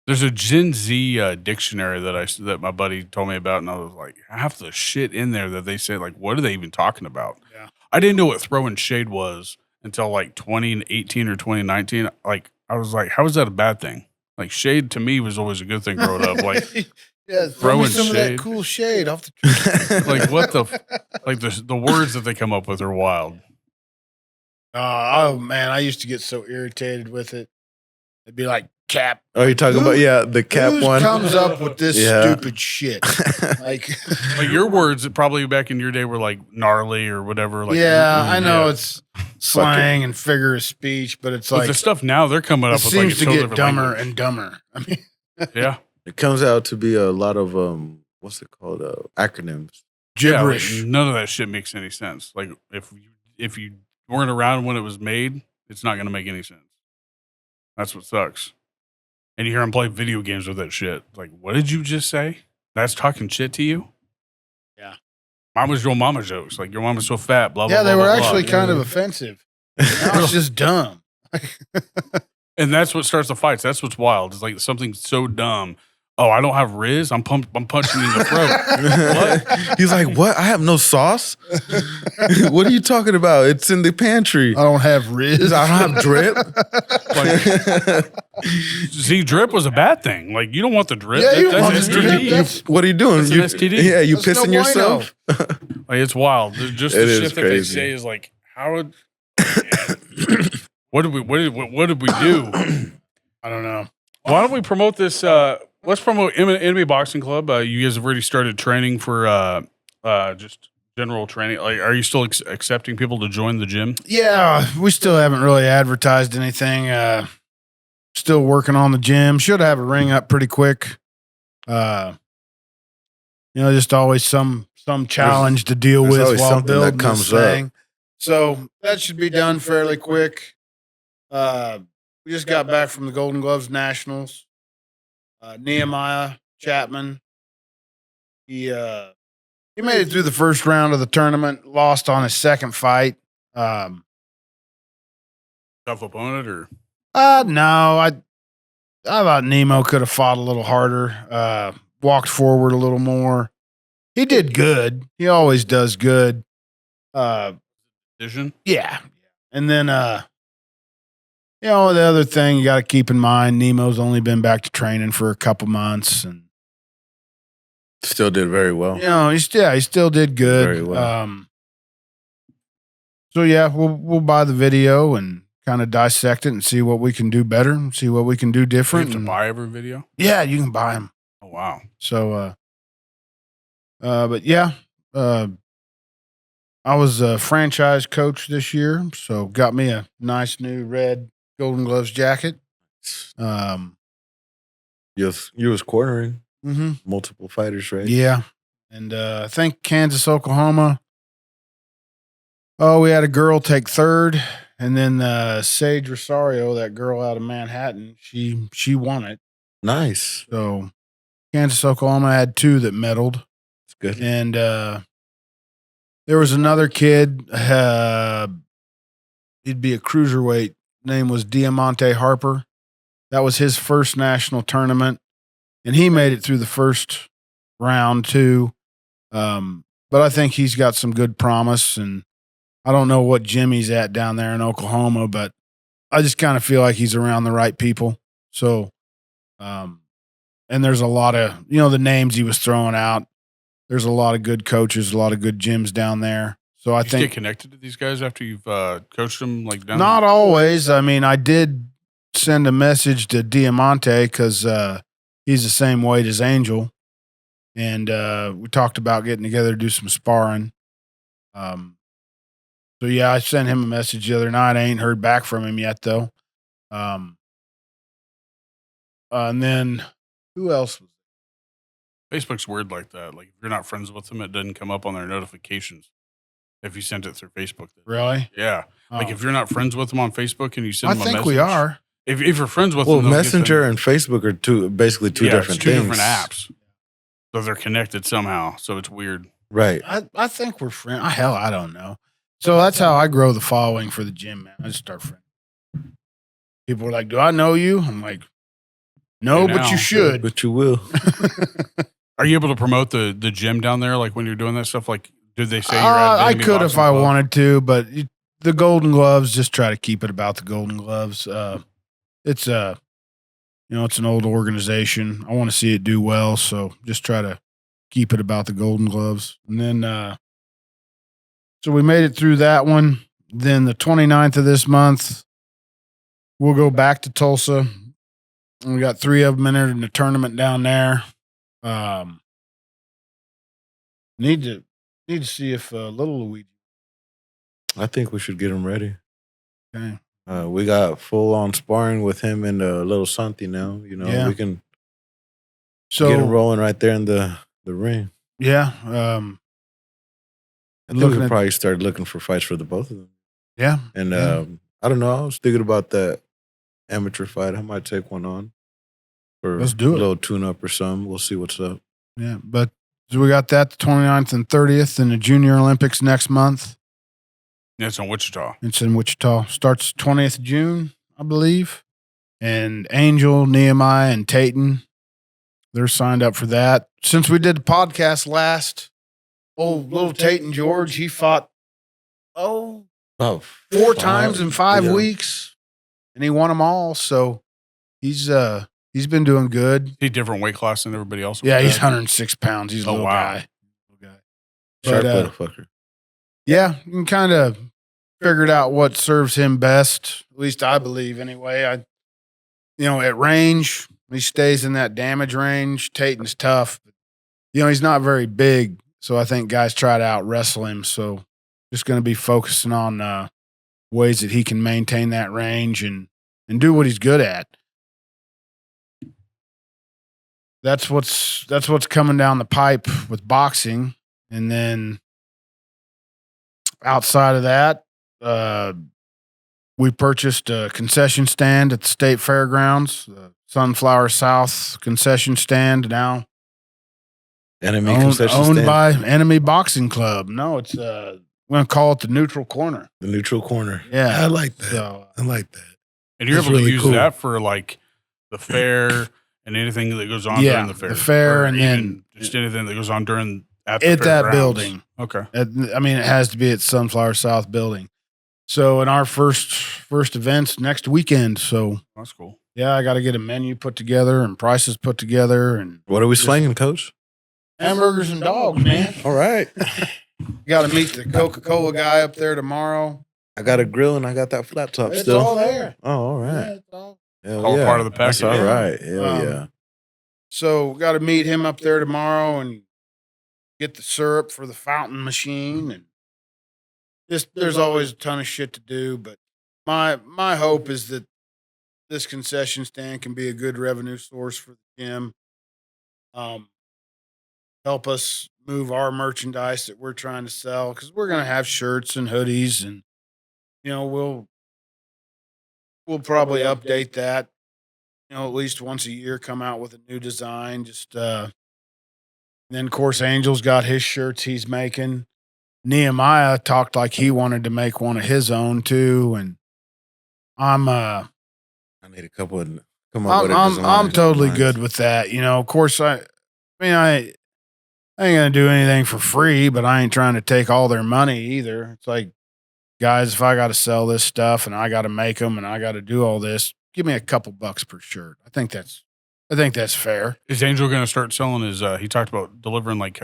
There's a Gen Z dictionary that my buddy told me about, and I was like, half the shit in there that they say, like, what are they even talking about? Yeah. I didn't know what throwing shade was until like 2018 or 2019. Like, I was like, how is that a bad thing? Like, shade to me was always a good thing growing up. Like, yeah, throwing some shade. of that cool shade off the tree. Like, what the words that they come up with are wild. Oh, man, I used to get so irritated with it. It'd be like, cap. Oh, you're talking about, the cap one? Who comes up with this stupid shit? Like your words probably back in your day were like gnarly or whatever. Like, I know it's slang and figure of speech, but it's like the stuff now they're coming up with like seems to get dumber and dumber. I mean, yeah, it comes out to be a lot of what's it called? Acronyms. Gibberish. Yeah, like, none of that shit makes any sense. Like if you weren't around when it was made, it's not going to make any sense. That's what sucks. And you hear them play video games with that shit. Like, what did you just say? That's talking shit to you? Yeah. Mine was your mama jokes. Like, your mama's so fat, blah, blah, yeah, blah. they were blah, actually blah. kind of offensive. Now it's just dumb. And that's what starts the fights. That's what's wild. It's like something so dumb. Oh, I don't have Riz? I'm punching you in the throat. What? He's like, what? I have no sauce? What are you talking about? It's in the pantry. I don't have Riz. I don't have drip. See, drip was a bad thing. Like, you don't want the drip. Yeah, you that's want STD. the drip. What are you doing? That's an STD. Yeah, you That's pissing no yourself? Like, it's wild. Just It the is shit that crazy. they say is like, how would... What did we do? I don't know. Why don't we promote this? Let's promote Enemy Boxing Club. You guys have already started training for just general training. Like, are you still accepting people to join the gym? Yeah, we still haven't really advertised anything. Still working on the gym. Should have a ring up pretty quick. Just always some challenge to deal there's with always while something that building comes this thing. So that should be done fairly quick. We just got back from the Golden Gloves Nationals. Nehemiah Chapman, he made it through the first round of the tournament, lost on his second fight. Tough opponent, or No, I thought Nemo could have fought a little harder, walked forward a little more. He did good. He always does good. decision? Yeah. And then, the other thing you got to keep in mind, Nemo's only been back to training for a couple months, and Still did very well. You know, he still did good. Very well. So yeah, we'll buy the video and kind of dissect it and see what we can do better and see what we can do You different. have to and- buy every video? Yeah, you can buy them. Oh, wow. So, but yeah, I was a franchise coach this year, so got me a nice new red Golden Gloves jacket. You was cornering Mm-hmm. multiple fighters, right? Yeah, and I think Kansas, Oklahoma. Oh, we had a girl take third, and then Sage Rosario, that girl out of Manhattan, she won it. Nice. So Kansas, Oklahoma had 2 that medaled. It's good. And there was another kid. He'd be a cruiserweight. Name was Diamante Harper. That was his first national tournament, and he made it through the first round too. But I think he's got some good promise, and I don't know what gym he's at down there in Oklahoma, but I just kind of feel like he's around the right people. So, and there's a lot of, the names he was throwing out. There's a lot of good coaches, a lot of good gyms down there. So I You think get connected to these guys after you've coached them, like down not always. I mean, I did send a message to Diamante because he's the same weight as Angel, and we talked about getting together to do some sparring. So yeah, I sent him a message the other night. I ain't heard back from him yet though. And then who else was? Facebook's weird like that. Like if you're not friends with them, it doesn't come up on their notifications. If you sent it through Facebook, Really? yeah. Like Oh. if you're not friends with them on Facebook and you send I them a think message, we are. If you're friends with Well, them, they'll get Messenger them- and Facebook are basically two yeah, different it's two things. different apps. So they're connected somehow. So it's weird. Right. I think we're friends. Hell, I don't know. So that's how I grow the following for the gym, man. I just start friends. People are like, "Do I know you?" I'm like, "No, You but know. you should." But you will. Are you able to promote the gym down there? Like when you're doing that stuff, like did they say you're at I Enemy could if Boxing I Club? wanted to, but the Golden Gloves, just try to keep it about the Golden Gloves. It's it's an old organization. I want to see it do well, so just try to keep it about the Golden Gloves. And then, so we made it through that one. Then the 29th of this month, we'll go back to Tulsa. And we got 3 of them entered in the tournament down there. Need to see if little Luigi. I think we should get him ready. Okay. We got full on sparring with him and little Santi now. Yeah. We can So get him rolling right there in the ring. yeah, I think Looking we at- probably started looking for fights for the both of them. yeah. And Yeah. I don't know. I was thinking about that amateur fight. I might take one on for Let's do it. a little tune up or something. We'll see what's up. Yeah, but so we got that the 29th and 30th in the Junior Olympics next month. It's in Wichita. It's in Wichita. Starts 20th of June, I believe. And Angel, Nehemiah, and Tayton, they're signed up for that. Since we did the podcast last, little Tayton George, he fought Oh, 4 times in 5 Yeah. weeks, and he won them all. So he's been doing good. Is he different weight class than everybody else? Yeah, he's Uh, 106 pounds. He's a Oh, little wow. guy. Little guy. Sharp But, little fucker. yeah, you can kind of figured out what serves him best. At least I believe anyway. At range, he stays in that damage range. Tayton's tough. He's not very big. So I think guys try to out wrestle him. So just going to be focusing on ways that he can maintain that range and do what he's good at. That's what's coming down the pipe with boxing. And then outside of that, we purchased a concession stand at the state fairgrounds, the Sunflower South concession stand, now Enemy owned concession stand. by Enemy Boxing Club. No, it's we're gonna call it the Neutral Corner. The neutral corner. Yeah. I like that. So I like that. And you're That's able to really use cool. that for like the fair and anything that goes on during the fair. the fair, Or and even then just anything that goes on during at the at that fairgrounds. building. Okay. It has to be at Sunflower South building. So in our first events next weekend. So That's cool. yeah, I got to get a menu put together and prices put together, and What are we slinging, Coach? Hamburgers and dogs, man. All right. Got to meet the Coca-Cola guy up there tomorrow. I got a grill and I got that flat top It's still. all there. Oh, all right. Yeah, it's all. Hell All yeah. part of the package. That's all Yeah. right. Hell yeah. So got to meet him up there tomorrow and get the syrup for the fountain machine, and there's always a ton of shit to do. But my hope is that this concession stand can be a good revenue source for the gym. Help us move our merchandise that we're trying to sell, because we're gonna have shirts and hoodies, and we'll probably update that. At least once a year, come out with a new design. Just then, of course, Angel's got his shirts he's making. Nehemiah talked like he wanted to make one of his own too, and I need a couple of come up with a design. I'm totally good with that. Of course, I ain't gonna do anything for free, but I ain't trying to take all their money either. It's like, guys, if I got to sell this stuff and I got to make them and I got to do all this, give me a couple bucks per shirt. I think that's fair. Is Angel going to start selling his? He talked about delivering like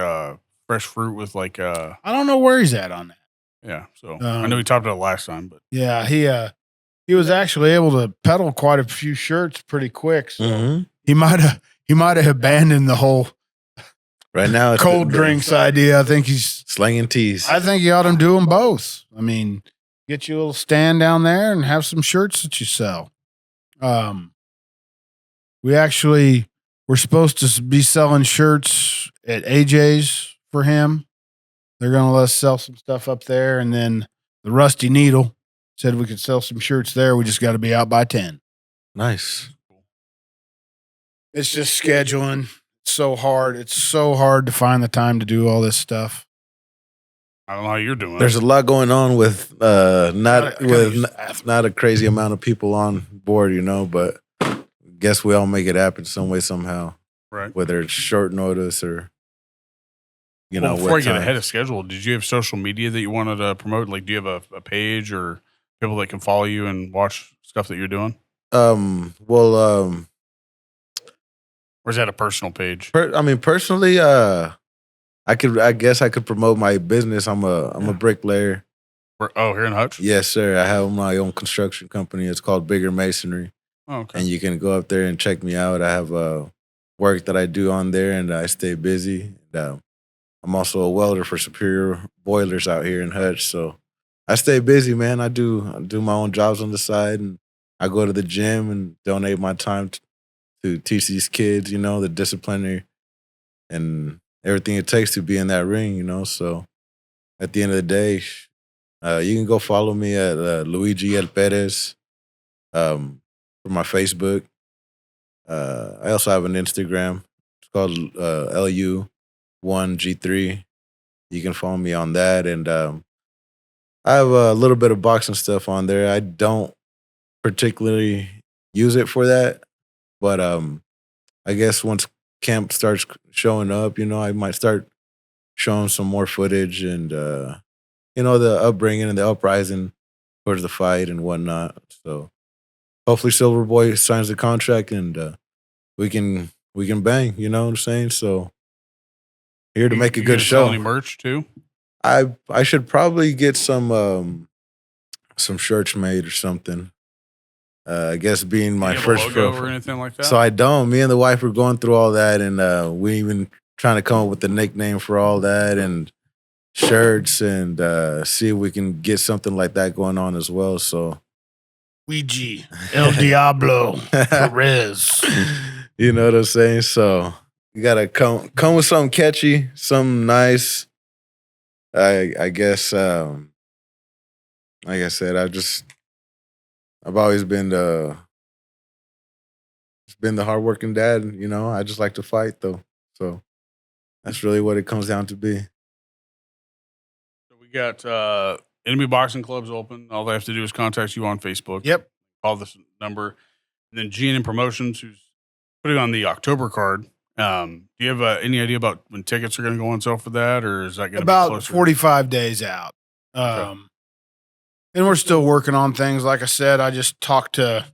fresh fruit with like. I don't know where he's at on that. Yeah, so I know he talked about it last time, but Yeah, he was actually able to peddle quite a few shirts pretty quick. So Mhm. he might have abandoned the whole Right now, it's cold the drinks idea. I think slanging teas. I think you ought to do them both. I mean, get you a little stand down there and have some shirts that you sell. We're supposed to be selling shirts at AJ's for him. They're going to let us sell some stuff up there. And then the Rusty Needle said we could sell some shirts there. We just got to be out by 10. Nice. It's just scheduling. It's so hard. It's so hard to find the time to do all this stuff. I don't know how you're doing. There's a lot going on with not gotta use the bathroom. not a crazy amount of people on board, but guess we all make it happen some way somehow. right. Whether it's short notice or Well, before I what get time. ahead of schedule, did you have social media that you wanted to promote? Like, do you have a page or people that can follow you and watch stuff that you're doing? Well, Or is that a personal page? personally, I guess I could promote my business. I'm a bricklayer. Here in Hutch? Yes, sir. I have my own construction company. It's called Bigger Masonry. Oh, okay. And you can go up there and check me out. I have work that I do on there, and I stay busy. And, I'm also a welder for Superior Boilers out here in Hutch, so I stay busy, man. I do my own jobs on the side, and I go to the gym and donate my time to teach these kids, the disciplinary and everything it takes to be in that ring, So at the end of the day, you can go follow me at Luigi El Perez for my Facebook. I also have an Instagram. It's called LU1G3. You can follow me on that. And I have a little bit of boxing stuff on there. I don't particularly use it for that. But I guess once camp starts showing up, I might start showing some more footage and, the upbringing and the uprising towards the fight and whatnot. So hopefully Silver Boy signs the contract and we can bang, you know what I'm saying? So here to make a You good gonna sell show. any merch too? I should probably get some shirts made or something. I guess being my You have first a logo pro. or anything like that? So I don't. Me and the wife were going through all that, and we even trying to come up with the nickname for all that and shirts and see if we can get something like that going on as well. So Luigi, El Diablo, Perez. You know what I'm saying? So you gotta come with something catchy, something nice. I guess like I said, I've always been the hardworking dad, I just like to fight though. So that's really what it comes down to be. So we got Enemy Boxing Club's open. All they have to do is contact you on Facebook. Yep. Call this number. And then G&M Promotions, who's putting on the October card. Do you have any idea about when tickets are going to go on sale for that, or is that going to be About closer? 45 days out. Okay. And we're still working on things. Like I said, I just talked to,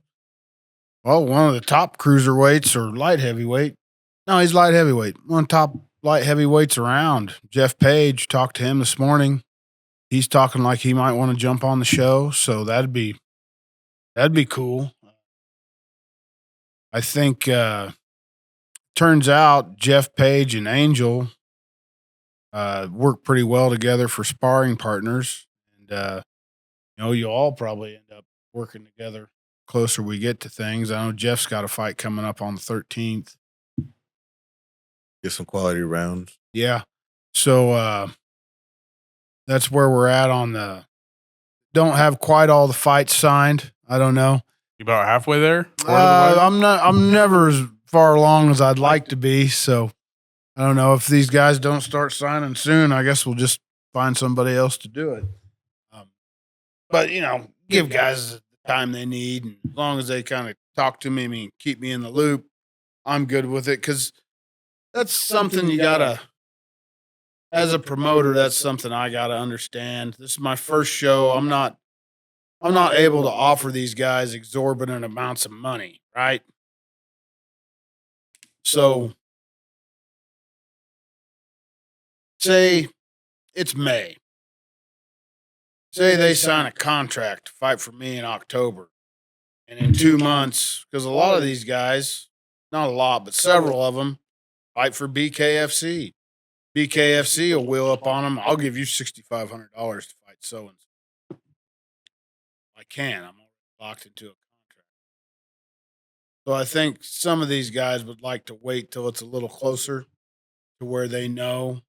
one of the top cruiserweights or light heavyweight. No, he's light heavyweight. One of the top light heavyweights around. Jeff Page, talked to him this morning. He's talking like he might want to jump on the show, so that'd be cool. I think turns out Jeff Page and Angel work pretty well together for sparring partners, and you all probably end up working together closer we get to things. I know Jeff's got a fight coming up on the 13th. Get some quality rounds. Yeah. So that's where we're at on the don't have quite all the fights signed. I don't know. You about halfway there? I'm never as far along as I'd like to be, so I don't know if these guys don't start signing soon. I guess we'll just find somebody else to do it. But give guys the time they need, and as long as they kind of talk to me and keep me in the loop, I'm good with it, because that's something you gotta, as a promoter, that's something I gotta understand. This is my first show. I'm not able to offer these guys exorbitant amounts of money, right? So say it's May. Say they sign a contract to fight for me in October. And in 2 months, because a lot of these guys, not a lot, but several of them, fight for BKFC. BKFC will wheel up on them. I'll give you $6,500 to fight so-and-so. I can. I'm locked into a contract. So I think some of these guys would like to wait till it's a little closer to where they know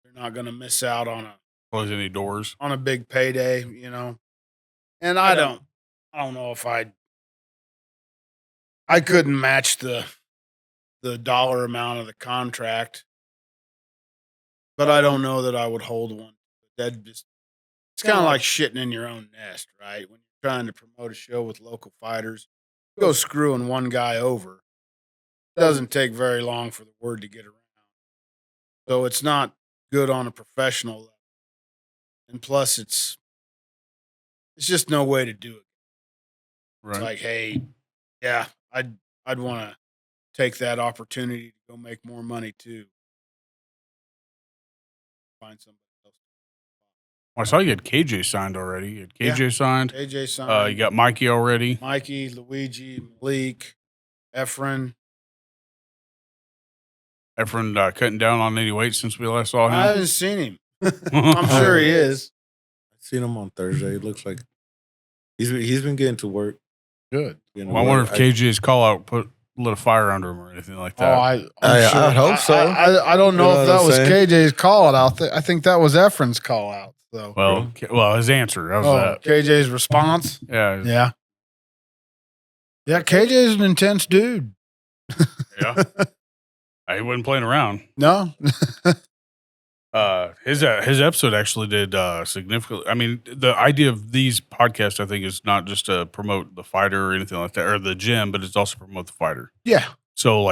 they're not going to miss out on Close any doors a big payday, And I don't know if I couldn't match the dollar amount of the contract, but I don't know that I would hold one. It's kind of like shitting in your own nest, right? When you're trying to promote a show with local fighters, go screwing one guy over. It doesn't take very long for the word to get around. So it's not good on a professional level. And plus, it's just no way to do it. Right. It's like, hey, yeah, I'd want to take that opportunity to go make more money too. Find somebody else. I saw you had KJ signed already. You had KJ signed. KJ signed. You got Mikey already. Mikey, Luigi, Malik, Efren. Efren cutting down on any weight since we last saw him. I haven't seen him. I'm sure he is. I've seen him on Thursday. It looks like he's been getting to work. Good. Well, I wonder if KJ's call out lit a fire under him or anything like that. I hope so. I don't know if that was KJ's call out. I think that was Efren's call out. So. Well, his answer. That was KJ's response. Yeah. Yeah, KJ's an intense dude. Yeah. He wasn't playing around. No. His episode actually did significantly. I mean, the idea of these podcasts, I think, is not just to promote the fighter or anything like that, or the gym, but it's also to promote the fighter. Yeah. So,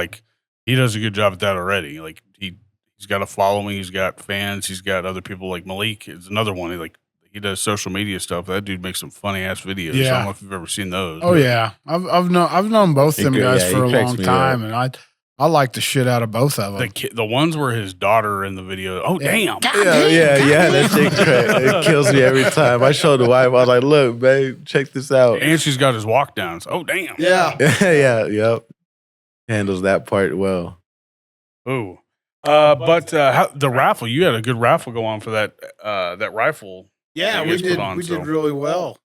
he does a good job at that already. He's got a following, he's got fans, he's got other people. Like Malik is another one. He does social media stuff. That dude makes some funny ass videos. Yeah. I don't know if you've ever seen those. Oh yeah, I've known both them guys for a long time, and I like the shit out of both of them. The ones where his daughter in the video. Oh damn! Yeah. That shit it kills me every time. I showed the wife. I was like, "Look, babe, check this out." And she's got his walk downs. Oh damn! Yeah. Yep. Handles that part well. Ooh. But the raffle, you had a good raffle go on for that rifle. Yeah, we did. We did really well.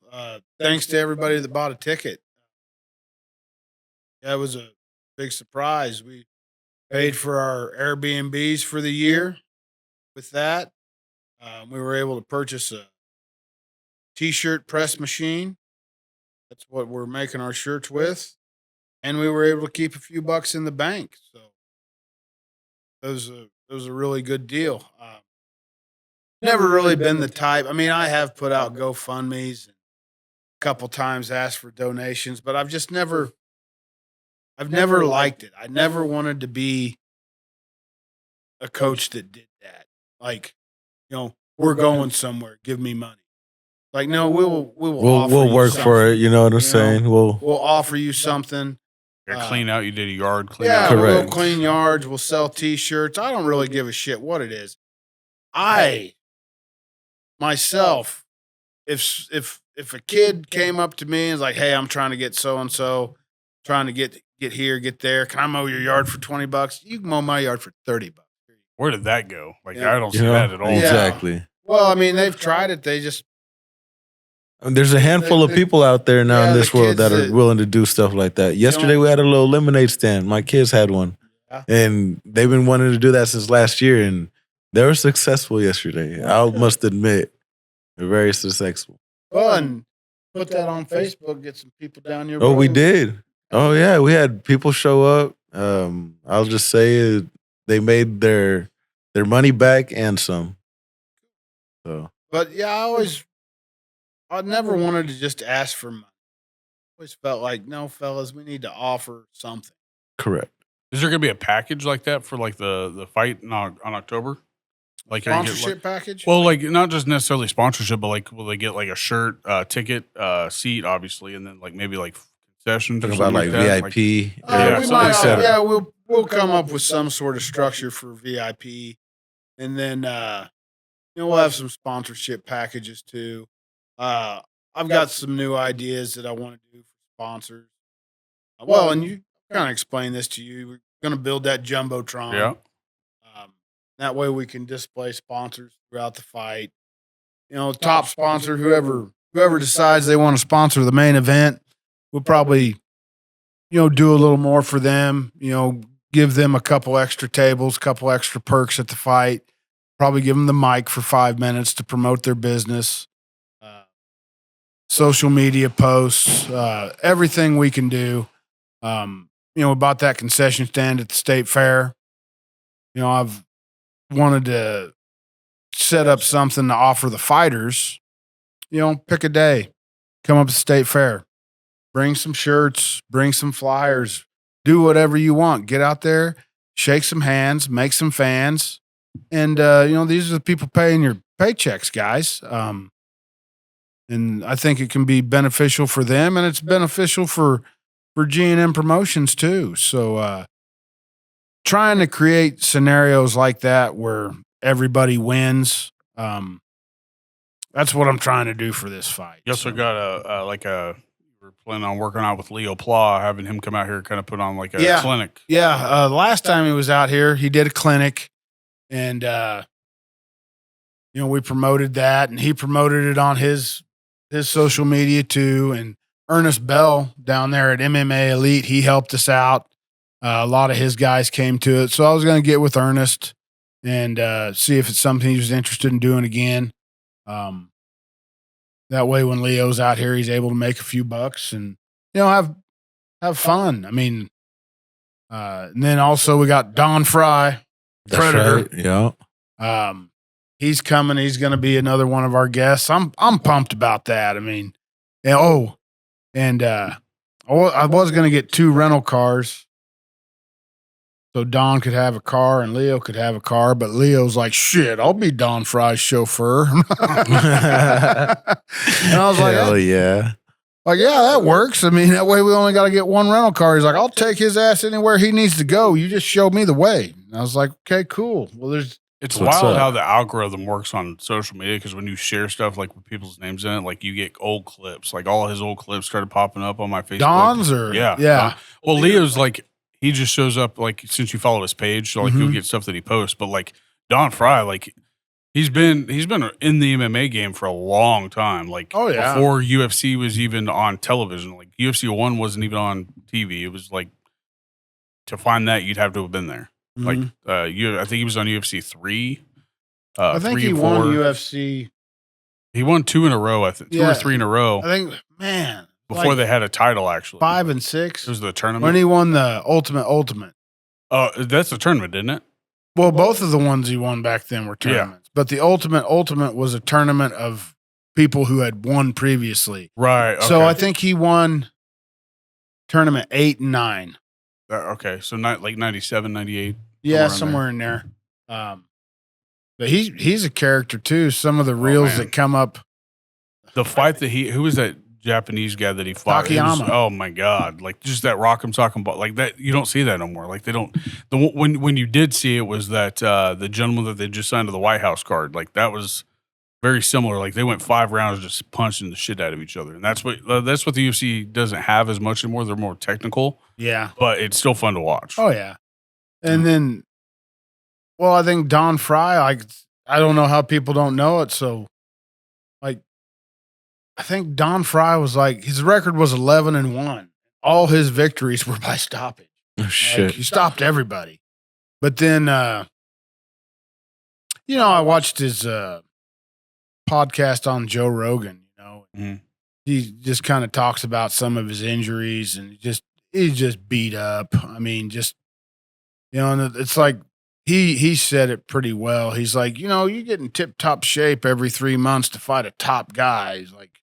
Thanks to everybody that bought a ticket. That was a big surprise. We paid for our Airbnbs for the year. With that, we were able to purchase a T-shirt press machine. That's what we're making our shirts with, and we were able to keep a few bucks in the bank. So it was a really good deal. Never really been the type. I mean, I have put out GoFundMes and a couple times asked for donations, but I've never liked it. I never wanted to be a coach that did that. We're going somewhere. Give me money. No, we'll work for it. You know what I'm saying? We'll offer you something. Clean out. You did a yard clean Yeah, out. we'll Correct. go clean yards. We'll sell T-shirts. I don't really give a shit what it is. I myself, if a kid came up to me and was like, "Hey, I'm trying to get so and so, trying to get here, get there. Can I mow your yard for $20? You can mow my yard for $30." Where did that go? Like, Yeah. I don't see that at all. Yeah. Exactly. Well, I mean, they've tried it. They just There's a handful of people out there now Yeah, in the this world that kids are willing to do stuff like that. Yesterday we had a little lemonade stand. My kids had one, and they've been wanting to do that since last year, and they were successful yesterday. I must admit, they're very successful. well, and put that on Facebook. Get some people down your. Oh, we road. did. Oh yeah, we had people show up. I'll just say they made their money back and some. So But yeah, I never wanted to just ask for money. I always felt like, no, fellas, we need to offer something. correct. Is there going to be a package like that for like the fight on October? Like, are you get, Sponsorship package? well, like not just necessarily sponsorship, but like will they get like a shirt, ticket, seat, obviously, and then like maybe like concessions or Talking something about like like that? VIP. Yeah, we something might, like that. yeah, we'll come up with some sort of structure for VIP, and then we'll have some sponsorship packages too. I've got some new ideas that I want to do for sponsors. Well, and you kind of explained this to you. We're going to build that jumbotron. Yeah. That way we can display sponsors throughout the fight. Top sponsor, whoever decides they want to sponsor the main event, we'll probably, do a little more for them. Give them a couple extra tables, couple extra perks at the fight. Probably give them the mic for 5 minutes to promote their business. Social media posts, everything we can do. About that concession stand at the state fair. I've wanted to set up something to offer the fighters. Pick a day, come up to the state fair, bring some shirts, bring some flyers, do whatever you want. Get out there, shake some hands, make some fans. And, these are the people paying your paychecks, guys. And I think it can be beneficial for them, and it's beneficial for G&M Promotions too. So, trying to create scenarios like that where everybody wins. That's what I'm trying to do for this fight. You also got we're planning on working out with Leo Pla, having him come out here and kind of put on like a clinic. Yeah. Last time he was out here, he did a clinic, and, we promoted that, and he promoted it on his social media too. And Ernest Bell down there at MMA Elite, he helped us out. A lot of his guys came to it. So I was going to get with Ernest and see if it's something he was interested in doing again. That way when Leo's out here, he's able to make a few bucks and, have fun. I mean, and then also we got Don Fry, Predator. Right. Yeah. He's coming. He's going to be another one of our guests. I'm pumped about that. I mean, I was going to get 2 rental cars so Don could have a car and Leo could have a car, but Leo's like, shit, I'll be Don Fry's chauffeur. And I was like, hell yeah. Like, yeah, that works. I mean, that way we only got to get 1 rental car. He's like, I'll take his ass anywhere he needs to go. You just show me the way. And I was like, okay, cool. Well, It's What's wild up? how the algorithm works on social media, because when you share stuff like with people's names in it, like you get old clips. Like all his old clips started popping up on my Facebook. Don's or Yeah. Well, Leo's like, he just shows up like since you follow his page, so like you'll get stuff that he posts. But like Don Fry, like he's been in the MMA game for a long time. Like before UFC was even on television. Like UFC 1 wasn't even on TV. It was like, to find that you'd have to have been there. Like I think he was on UFC 3. I think 3 he and won 4. UFC. He won 2 in a row. I think 2 or 3 in a row. I think, man, Before they had a title, actually. 5 and 6. It was the tournament. When he won the Ultimate. Oh, that's the tournament, didn't it? Well, both of the ones he won back then were tournaments. But the Ultimate was a tournament of people who had won previously. Right. Okay. So I think he won tournament 8 and 9. Okay. So not like 97, 98. Yeah, somewhere in there. But he's a character too. Some of the reels that come up. The fight that who was that? Japanese guy that he fought. Takayama. Oh my God. Like just that rock I'm talking about. Like that, you don't see that no more. Like they don't, when you did see it was that, the gentleman that they just signed to the White House card. Like that was very similar. Like they went 5 rounds just punching the shit out of each other. And that's what the UFC doesn't have as much anymore. They're more technical, Yeah. but it's still fun to watch. Oh, yeah. And then, well, I think Don Fry, like, I don't know how people don't know it. So, like, I think Don Fry was like, his record was 11-1. All his victories were by stoppage. Oh, shit. Like, he stopped everybody. But then, you know, I watched his podcast on Joe Rogan, you know. Mhm. He just kind of talks about some of his injuries and he's just beat up. I mean, just, you know, and it's like he said it pretty well. He's like, you know, you get in tip top shape every 3 months to fight a top guy. He's like,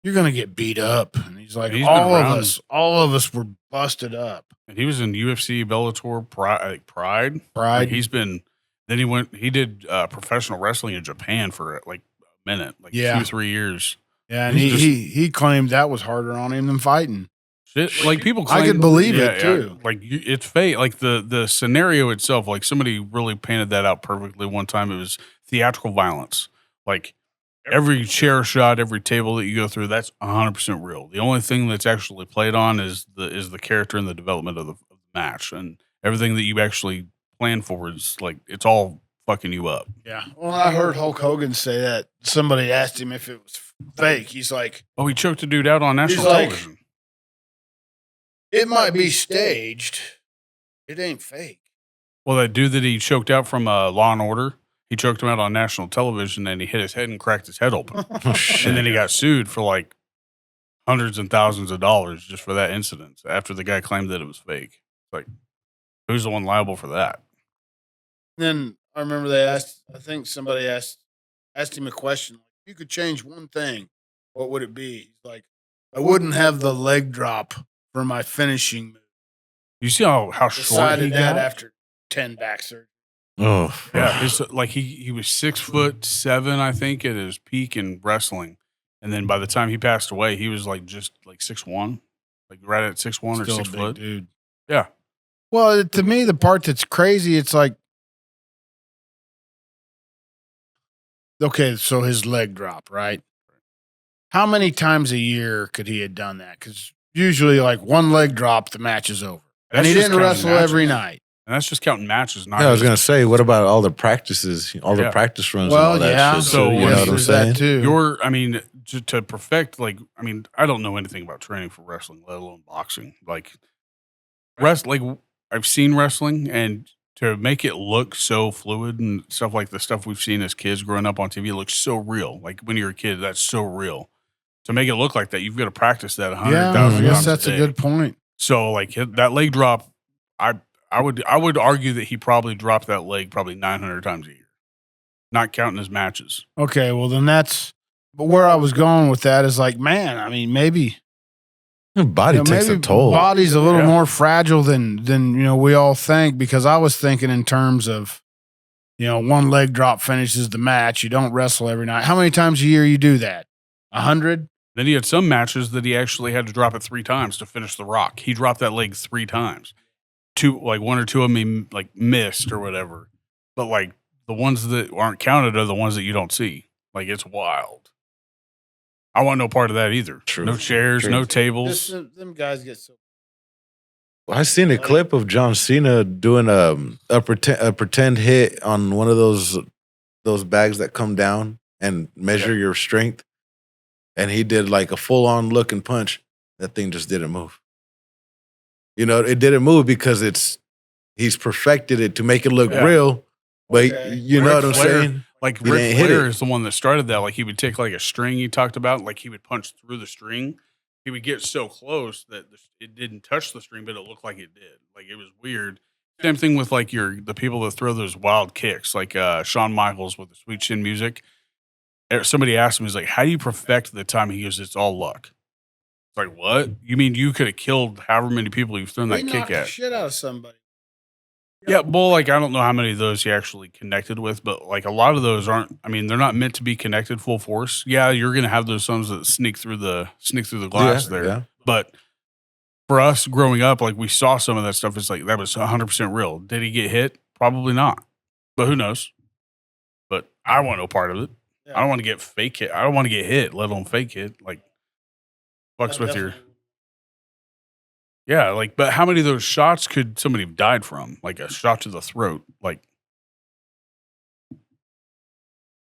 you're gonna get beat up. And he's like, He's been all around. of us were busted up. And he was in UFC, Bellator, Pride. Pride. Like he did professional wrestling in Japan for like a minute, like Yeah. 2-3 years. Yeah, and he claimed that was harder on him than fighting. Shit, like people I claim, could believe it, too. Like it's fake. Like the scenario itself, like somebody really painted that out perfectly one time. It was theatrical violence. Like every chair shot, every table that you go through, that's 100% real. The only thing that's actually played on is the character and the development of the match, and everything that you actually plan for is like it's all fucking you up. Yeah. Well, I heard Hulk Hogan say that. Somebody asked him if it was fake. He's like, Oh, he choked a dude out on national like, television. it might be staged. It ain't fake. Well, that dude that he choked out from Law and Order, he choked him out on national television, and he hit his head and cracked his head open. Oh, shit. And then he got sued for like hundreds and thousands of dollars just for that incident after the guy claimed that it was fake. Like, who's the one liable for that? Then I remember they asked, I think somebody asked him a question. Like, if you could change one thing, what would it be? He's like, I wouldn't have the leg drop for my finishing move. You see how short he Decided that got? after 10 back surgery. Oh, Yeah, like he was 6'7", I think, at his peak in wrestling, and then by the time he passed away, he was like just like 6'1", like right at 6'1" or Still a 6 big foot. dude. Yeah, Well, to me, the part that's crazy, it's like, okay, so his leg drop, right? How many times a year could he have done that? Because usually, like one leg drop, the match is over. And That's he just didn't counting wrestle matches. every night. and that's just counting matches. Not yeah, I was his- gonna say, what about all the practices, all the Yeah. practice runs, Well, and all that yeah. shit? So, you yes, know what I'm there's that saying? too. I mean, to perfect, like, I mean, I don't know anything about training for wrestling, let alone boxing. Like, I've seen wrestling, and to make it look so fluid and stuff like the stuff we've seen as kids growing up on TV, it looks so real. Like when you're a kid, that's so real. To make it look like that, you've got to practice that 100,000 Yeah, I times guess that's a a day. good point. So, like that leg drop, I would argue that he probably dropped that leg probably 900 times a year, not counting his matches. Okay, well then but where I was going with that is like, man, I mean, maybe Body takes maybe a toll. body's a little Yeah. more fragile than we all think, because I was thinking in terms of, one leg drop finishes the match. You don't wrestle every night. How many times a year you do that? 100? Then he had some matches that he actually had to drop it 3 times to finish the Rock. He dropped that leg 3 times. 1 or 2 of them he missed or whatever. But like the ones that aren't counted are the ones that you don't see. Like it's wild. I want no part of that either. True. No chairs, True. no tables. Them guys get so. I seen a clip of John Cena doing a pretend hit on one of those bags that come down and measure your strength, and he did like a full on look and punch. That thing just didn't move. It didn't move because he's perfected it to make it look Yeah. real. But Okay. you know Ric what I'm Flair- saying? Like He Ric didn't hit Flair it. is the one that started that. Like he would take like a string he talked about, like he would punch through the string. He would get so close that it didn't touch the string, but it looked like it did. Like it was weird. Same thing with like the people that throw those wild kicks, like Shawn Michaels with the Sweet Chin Music. Somebody asked him, he's like, "How do you perfect the time?" He goes, "It's all luck." It's like, what? You mean you could have killed however many people you've thrown that He kick knocked the at? shit out of somebody. Yeah, well, like I don't know how many of those he actually connected with, but like a lot of those aren't. I mean, they're not meant to be connected full force. Yeah, you're gonna have those ones that sneak through the glass there. Yeah. But for us growing up, like we saw some of that stuff. It's like that was 100% real. Did he get hit? Probably not. But who knows? But I want no part of it. Yeah. I don't want to get fake hit. I don't want to get hit, let alone fake hit. Like fucks with your. Yeah, like, but how many of those shots could somebody have died from? Like a shot to the throat, like.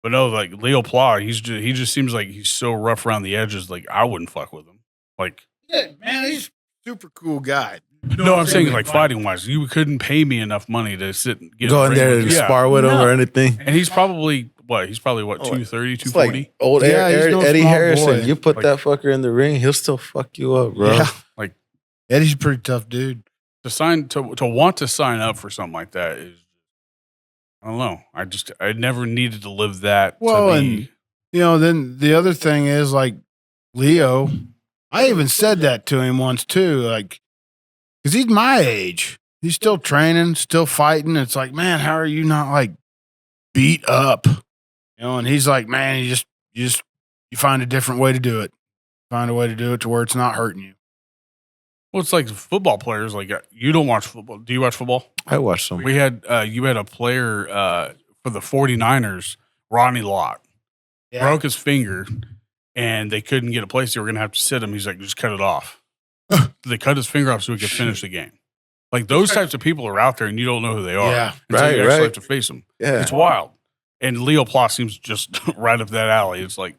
But no, like Leo Pla, he just seems like he's so rough around the edges. Like I wouldn't fuck with him. Like, Yeah, man, he's a super cool guy. no, I'm saying like fighting wise, you couldn't pay me enough money to sit and get Go in in the ring there with and you. spar with him or anything. And he's probably what? He's probably what? Oh, 230, It's 240. like old Yeah, he's no Eddie small Harrison. boy. You put Like- that fucker in the ring, he'll still fuck you up, bro. Yeah. Like Eddie's a pretty tough dude. to want to sign up for something like that is, I don't know. I never needed to live that. Well, to and then the other thing is like Leo. I even said that to him once too, like because he's my age. He's still training, still fighting. It's like, man, how are you not like beat up? And he's like, man, you find a different way to do it. Find a way to do it to where it's not hurting you. well, it's like football players. Like you don't watch football. Do you watch football? I watched some. We had you had a player for the 49ers, Ronnie Lott, broke his finger, and they couldn't get a place. They were going to have to sit him. He's like, just cut it off. They cut his finger off so he could finish the game. Like those types of people are out there, and you don't know who they are. Yeah. Until you actually Right. have to face them. Yeah. It's wild. And Leo Pla seems just right up that alley. It's like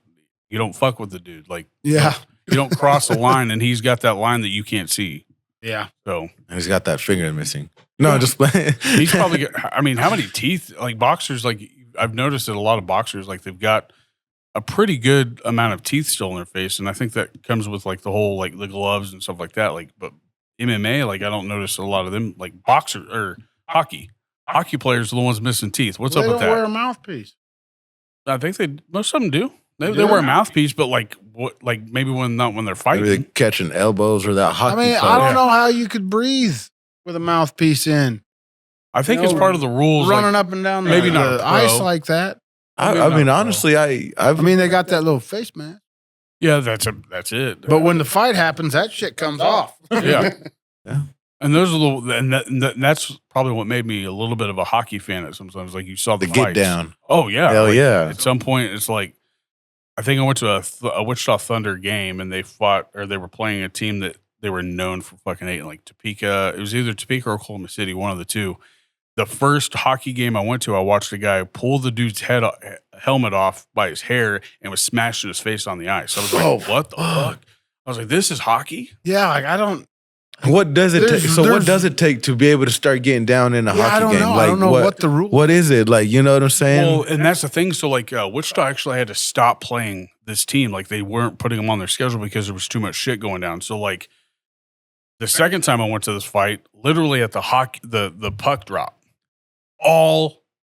you don't fuck with the dude. Like Yeah. you don't cross the line, and he's got that line that you can't see. Yeah. So And he's got that finger missing. No, just playing. he's probably got, I mean, how many teeth? Like boxers, like I've noticed that a lot of boxers, like they've got a pretty good amount of teeth still in their face, and I think that comes with like the whole like the gloves and stuff like that. Like, but MMA, like I don't notice a lot of them. Like boxer or hockey players are the ones missing teeth. What's They up with don't wear that? a mouthpiece. I think most of them do. They Yeah. wear a mouthpiece, but like what? Like maybe when they're Maybe fighting. they're catching elbows or that I hockey. mean, I player. don't know how you could breathe with a mouthpiece in, I think You it's know, part of the rules. running like, up and down maybe the not pro. ice like that. Maybe I not mean, pro. honestly, I I've mean, they got that little face mask, Yeah, that's it. but when the fight happens, that shit comes off. Yeah. Yeah. And those are the and that's probably what made me a little bit of a hockey fan at sometimes. Like you saw the the get fights. down. Oh yeah, Hell like, yeah. At some point, it's like I think I went to a Wichita Thunder game and they fought or they were playing a team that they were known for fucking hating, like Topeka. It was either Topeka or Oklahoma City, one of the two. The first hockey game I went to, I watched a guy pull the dude's helmet off by his hair and was smashing his face on the ice. I was like, Oh, what the fuck? I was like, this is hockey? Yeah, like I don't. What does it There's- take? So what there's- does it take to be able to start getting down in a Yeah, hockey I don't game? know. Like I don't know what the rule. What is it? Like, you know what I'm saying? Well, and that's the thing. So, like, Wichita actually had to stop playing this team. Like, they weren't putting them on their schedule because there was too much shit going down. So, like, the second time I went to this fight, literally at the puck drop,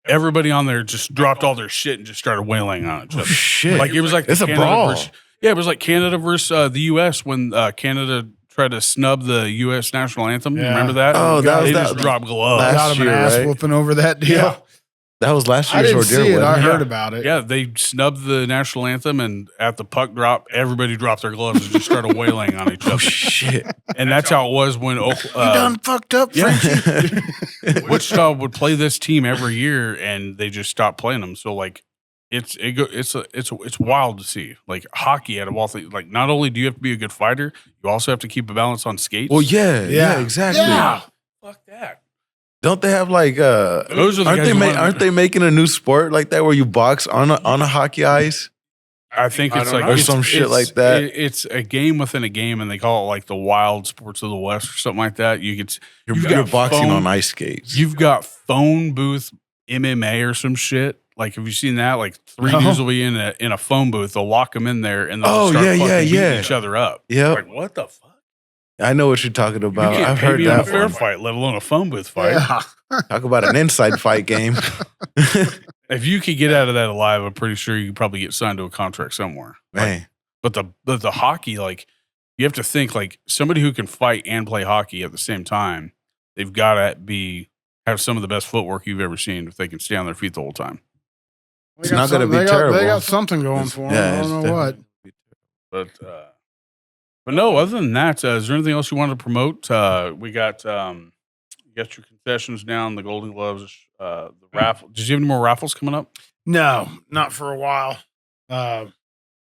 everybody on there just dropped all their shit and just started wailing on each Oh, other. shit. Like, it was like It's a Canada brawl. yeah, it was like Canada versus the U.S. when Canada tried to snub the U.S. national anthem. Yeah. Remember that? Oh, that they was just that- dropped gloves. last Got him an year, ass right? whooping over that deal. Yeah. That was last I year's didn't ordeal. see it. I wasn't heard Yeah. about it. Yeah, they snubbed the national anthem, and at the puck drop, everybody dropped their gloves and just started wailing on each Oh other. shit! And that's how it was when You done fucked up, yeah. Frenchie. Wichita would play this team every year, and they just stopped playing them. So like, it's wild to see. Like hockey, out of all things, like not only do you have to be a good fighter, you also have to keep a balance on skates. Well, yeah, exactly. Yeah. Fuck that. Don't they have like Those are the aren't guys they who won- aren't they making a new sport like that where you box on a hockey ice? I think I it's don't like know. Or it's- some shit it's- like that. It's a game within a game, and they call it like the Wild Sports of the West or something like that. You've You're got boxing phone- on ice skates. You've got phone booth MMA or some shit. Like, have you seen that? Like, three No. dudes will be in a phone booth. They'll lock them in there, and they'll Oh, start yeah, fucking yeah, beating yeah. each other up. Yep. Like, what the fuck? I know what you're talking about. You can't I've pay heard me in a that fair one. fight, let alone a phone booth fight. Yeah. Talk about an inside fight game. If you could get out of that alive, I'm pretty sure you could probably get signed to a contract somewhere. Man, But the hockey, like, you have to think like somebody who can fight and play hockey at the same time. They've got to be have some of the best footwork you've ever seen if they can stay on their feet the whole time. It's not going to be terrible. They got something going for them. I don't know what. But no, other than that, is there anything else you wanted to promote? We got you got your concessions down, the Golden Gloves, the raffle. Did you have any more raffles coming up? No, not for a while. That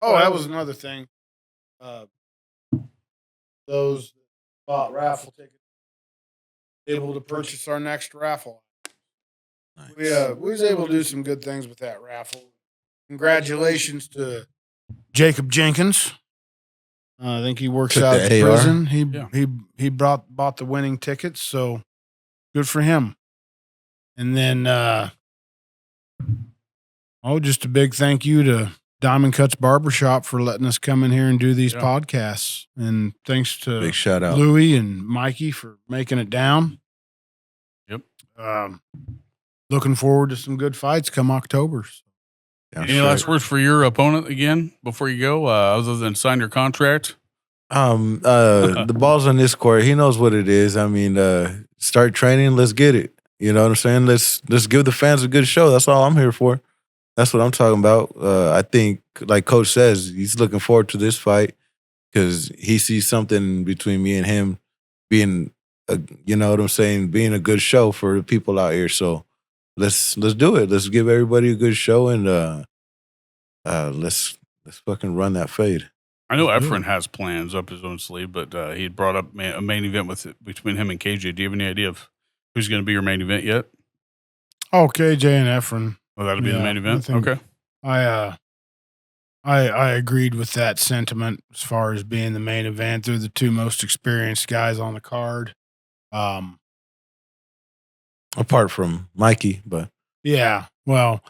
was another thing. Those bought raffle tickets able to purchase our next raffle. Nice. We was able to do some good things with that raffle. Congratulations to Jacob Jenkins. I think he works out at prison. He bought the winning tickets, so good for him. And then just a big thank you to Diamond Cuts Barbershop for letting us come in here and do these podcasts. And thanks to big shout out Louie and Mikey for making it down. Yep. Looking forward to some good fights come October. Any last words for your opponent again before you go, other than sign your contract? The ball's on this court. He knows what it is. I mean, start training. Let's get it. You know what I'm saying? Let's give the fans a good show. That's all I'm here for. That's what I'm talking about. I think, like Coach says, he's looking forward to this fight because he sees something between me and him being, you know what I'm saying, being a good show for the people out here. So let's do it. Let's give everybody a good show and let's fucking run that fade. I know Efren has plans up his own sleeve, but he had brought up a main event between him and KJ. Do you have any idea of who's going to be your main event yet? Oh, KJ and Efren. Oh, that'll be the main event? Okay. I agreed with that sentiment as far as being the main event. They're the two most experienced guys on the card. Apart from Mikey, but. Yeah, well,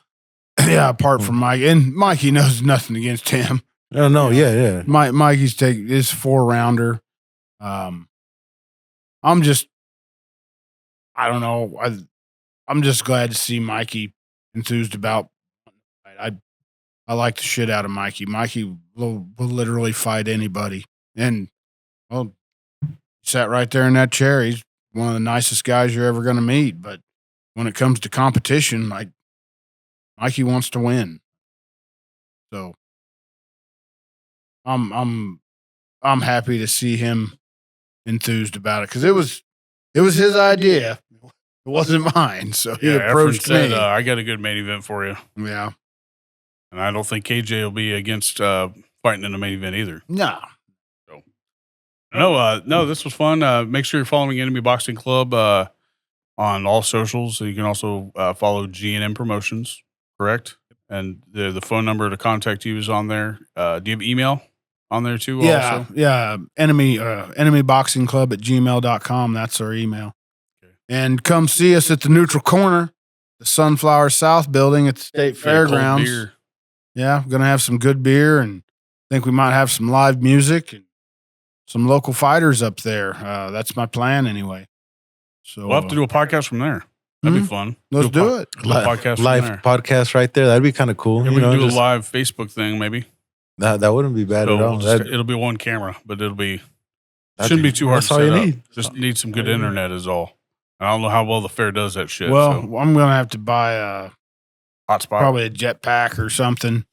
apart from Mike. And Mikey knows nothing against him. Oh, no, yeah. Mikey's taking his 4-rounder. I don't know. I'm just glad to see Mikey enthused about. I like the shit out of Mikey. Mikey will literally fight anybody. And, well, sat right there in that chair. He's one of the nicest guys you're ever going to meet. But when it comes to competition, Mikey wants to win. So I'm happy to see him enthused about it because it was his idea. It wasn't mine. So he approached me. I got a good main event for you. Yeah. And I don't think KJ will be against fighting in the main event either. No. So, no, this was fun. Make sure you're following Enemy Boxing Club on all socials. So you can also follow G&M Promotions, correct? And the phone number to contact you is on there. Do you have email on there too? Yeah. Also? Yeah. Enemy Boxing Club at gmail.com. That's our email. Okay. And come see us at the Neutral Corner, the Sunflower South building at the State Fairgrounds. Yeah. We're going to have some good beer and I think we might have some live music and some local fighters up there. That's my plan anyway. So we'll have to do a podcast from there. That'd be fun. Let's do it. Live podcast right there. That'd be kind of cool. Yeah, we can do a live Facebook thing maybe. That wouldn't be bad at all. It'll be one camera, but shouldn't be too hard to set up. Just need some good internet is all. I don't know how well the fair does that shit. Well, I'm going to have to buy a hotspot, probably a jetpack or something,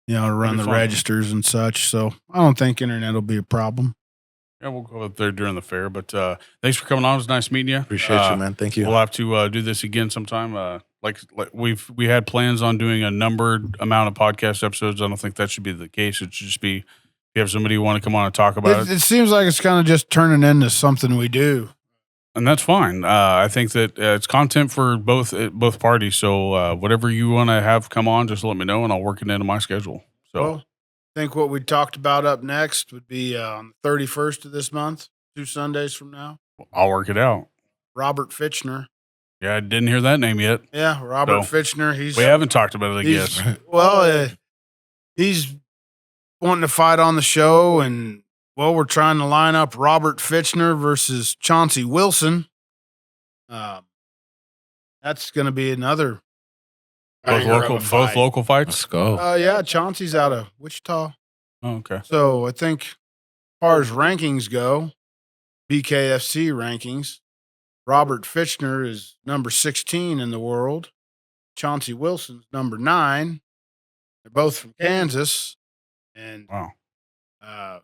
to run the registers and such. So I don't think internet will be a problem. Yeah, we'll go up there during the fair. But thanks for coming on. It was nice meeting you. Appreciate you, man. Thank you. We'll have to do this again sometime. Like we had plans on doing a numbered amount of podcast episodes. I don't think that should be the case. It should just be if you have somebody who want to come on and talk about it. It seems like it's kind of just turning into something we do. And that's fine. I think that it's content for both parties. So whatever you want to have come on, just let me know and I'll work it into my schedule. So. Well, I think what we talked about up next would be on the 31st of this month, 2 Sundays from now. I'll work it out. Robert Fitchner. Yeah, I didn't hear that name yet. Yeah, Robert Fitchner. We haven't talked about it, I guess. Well, he's wanting to fight on the show, and, we're trying to line up Robert Fitchner versus Chauncey Wilson. That's going to be another. Both local fights? Let's go. Yeah, Chauncey's out of Wichita. Oh, okay. So I think as far as rankings go, BKFC rankings, Robert Fitchner is number 16 in the world. Chauncey Wilson's number 9. They're both from Kansas. And Wow.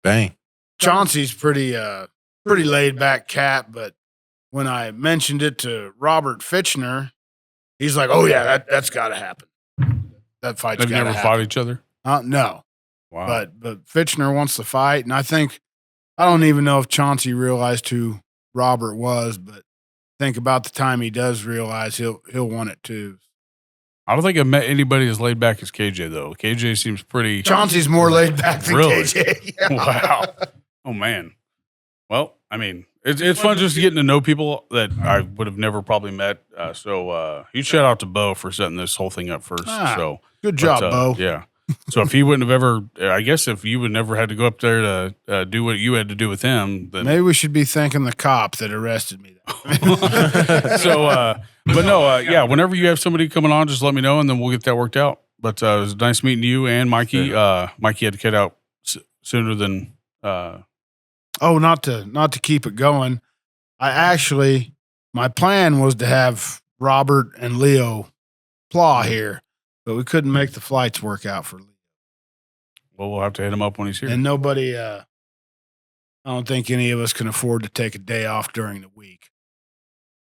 Bang. Chauncey's pretty laid back cat, but when I mentioned it to Robert Fitchner, he's like, "Oh yeah, that's got to happen. That fight's They've got to never happen." fought each other? No, Wow. but Fitchner wants to fight, and I don't even know if Chauncey realized who Robert was, but think about the time he does realize he'll want it too. I don't think I've met anybody as laid back as KJ, though. KJ seems pretty. Chauncey's more laid back than Really? KJ. Yeah. Wow. Oh, man. Well, I mean, it's fun just getting to know people that I would have never probably met. So huge shout out to Bo for setting this whole thing up first. So Good job, Bo. Yeah. So if he wouldn't have ever, I guess if you would never had to go up there to do what you had to do with him, then Maybe we should be thanking the cop that arrested me. so, but no, yeah. Whenever you have somebody coming on, just let me know, and then we'll get that worked out. But it was nice meeting you and Mikey. Mikey had to get out sooner than. Not to keep it going. My plan was to have Robert and Leo Plaw here, but we couldn't make the flights work out for Leo. Well, we'll have to hit him up when he's here. And nobody, I don't think any of us can afford to take a day off during the week.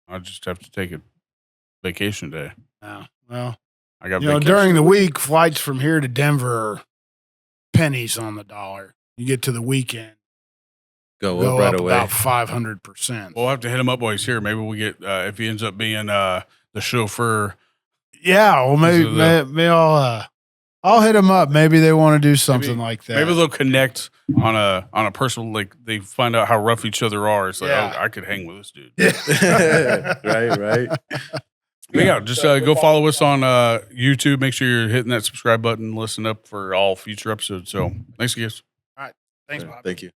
I'll just have to take a vacation day. Well, I got during the week, flights from here to Denver are pennies on the dollar. You get to the weekend, Go go up right up away. about 500%. We'll have to hit him up while he's here. Maybe we'll get if he ends up being the chauffeur. Yeah, well, maybe I'll hit them up. Maybe they want to do something like that. Maybe they'll connect on a personal, like they find out how rough each other are. It's like, Yeah. oh, I could hang with this dude. right. But yeah, just go follow us on YouTube. Make sure you're hitting that subscribe button. Listen up for all future episodes. So thanks, guys. Thanks, Bob. Thank you.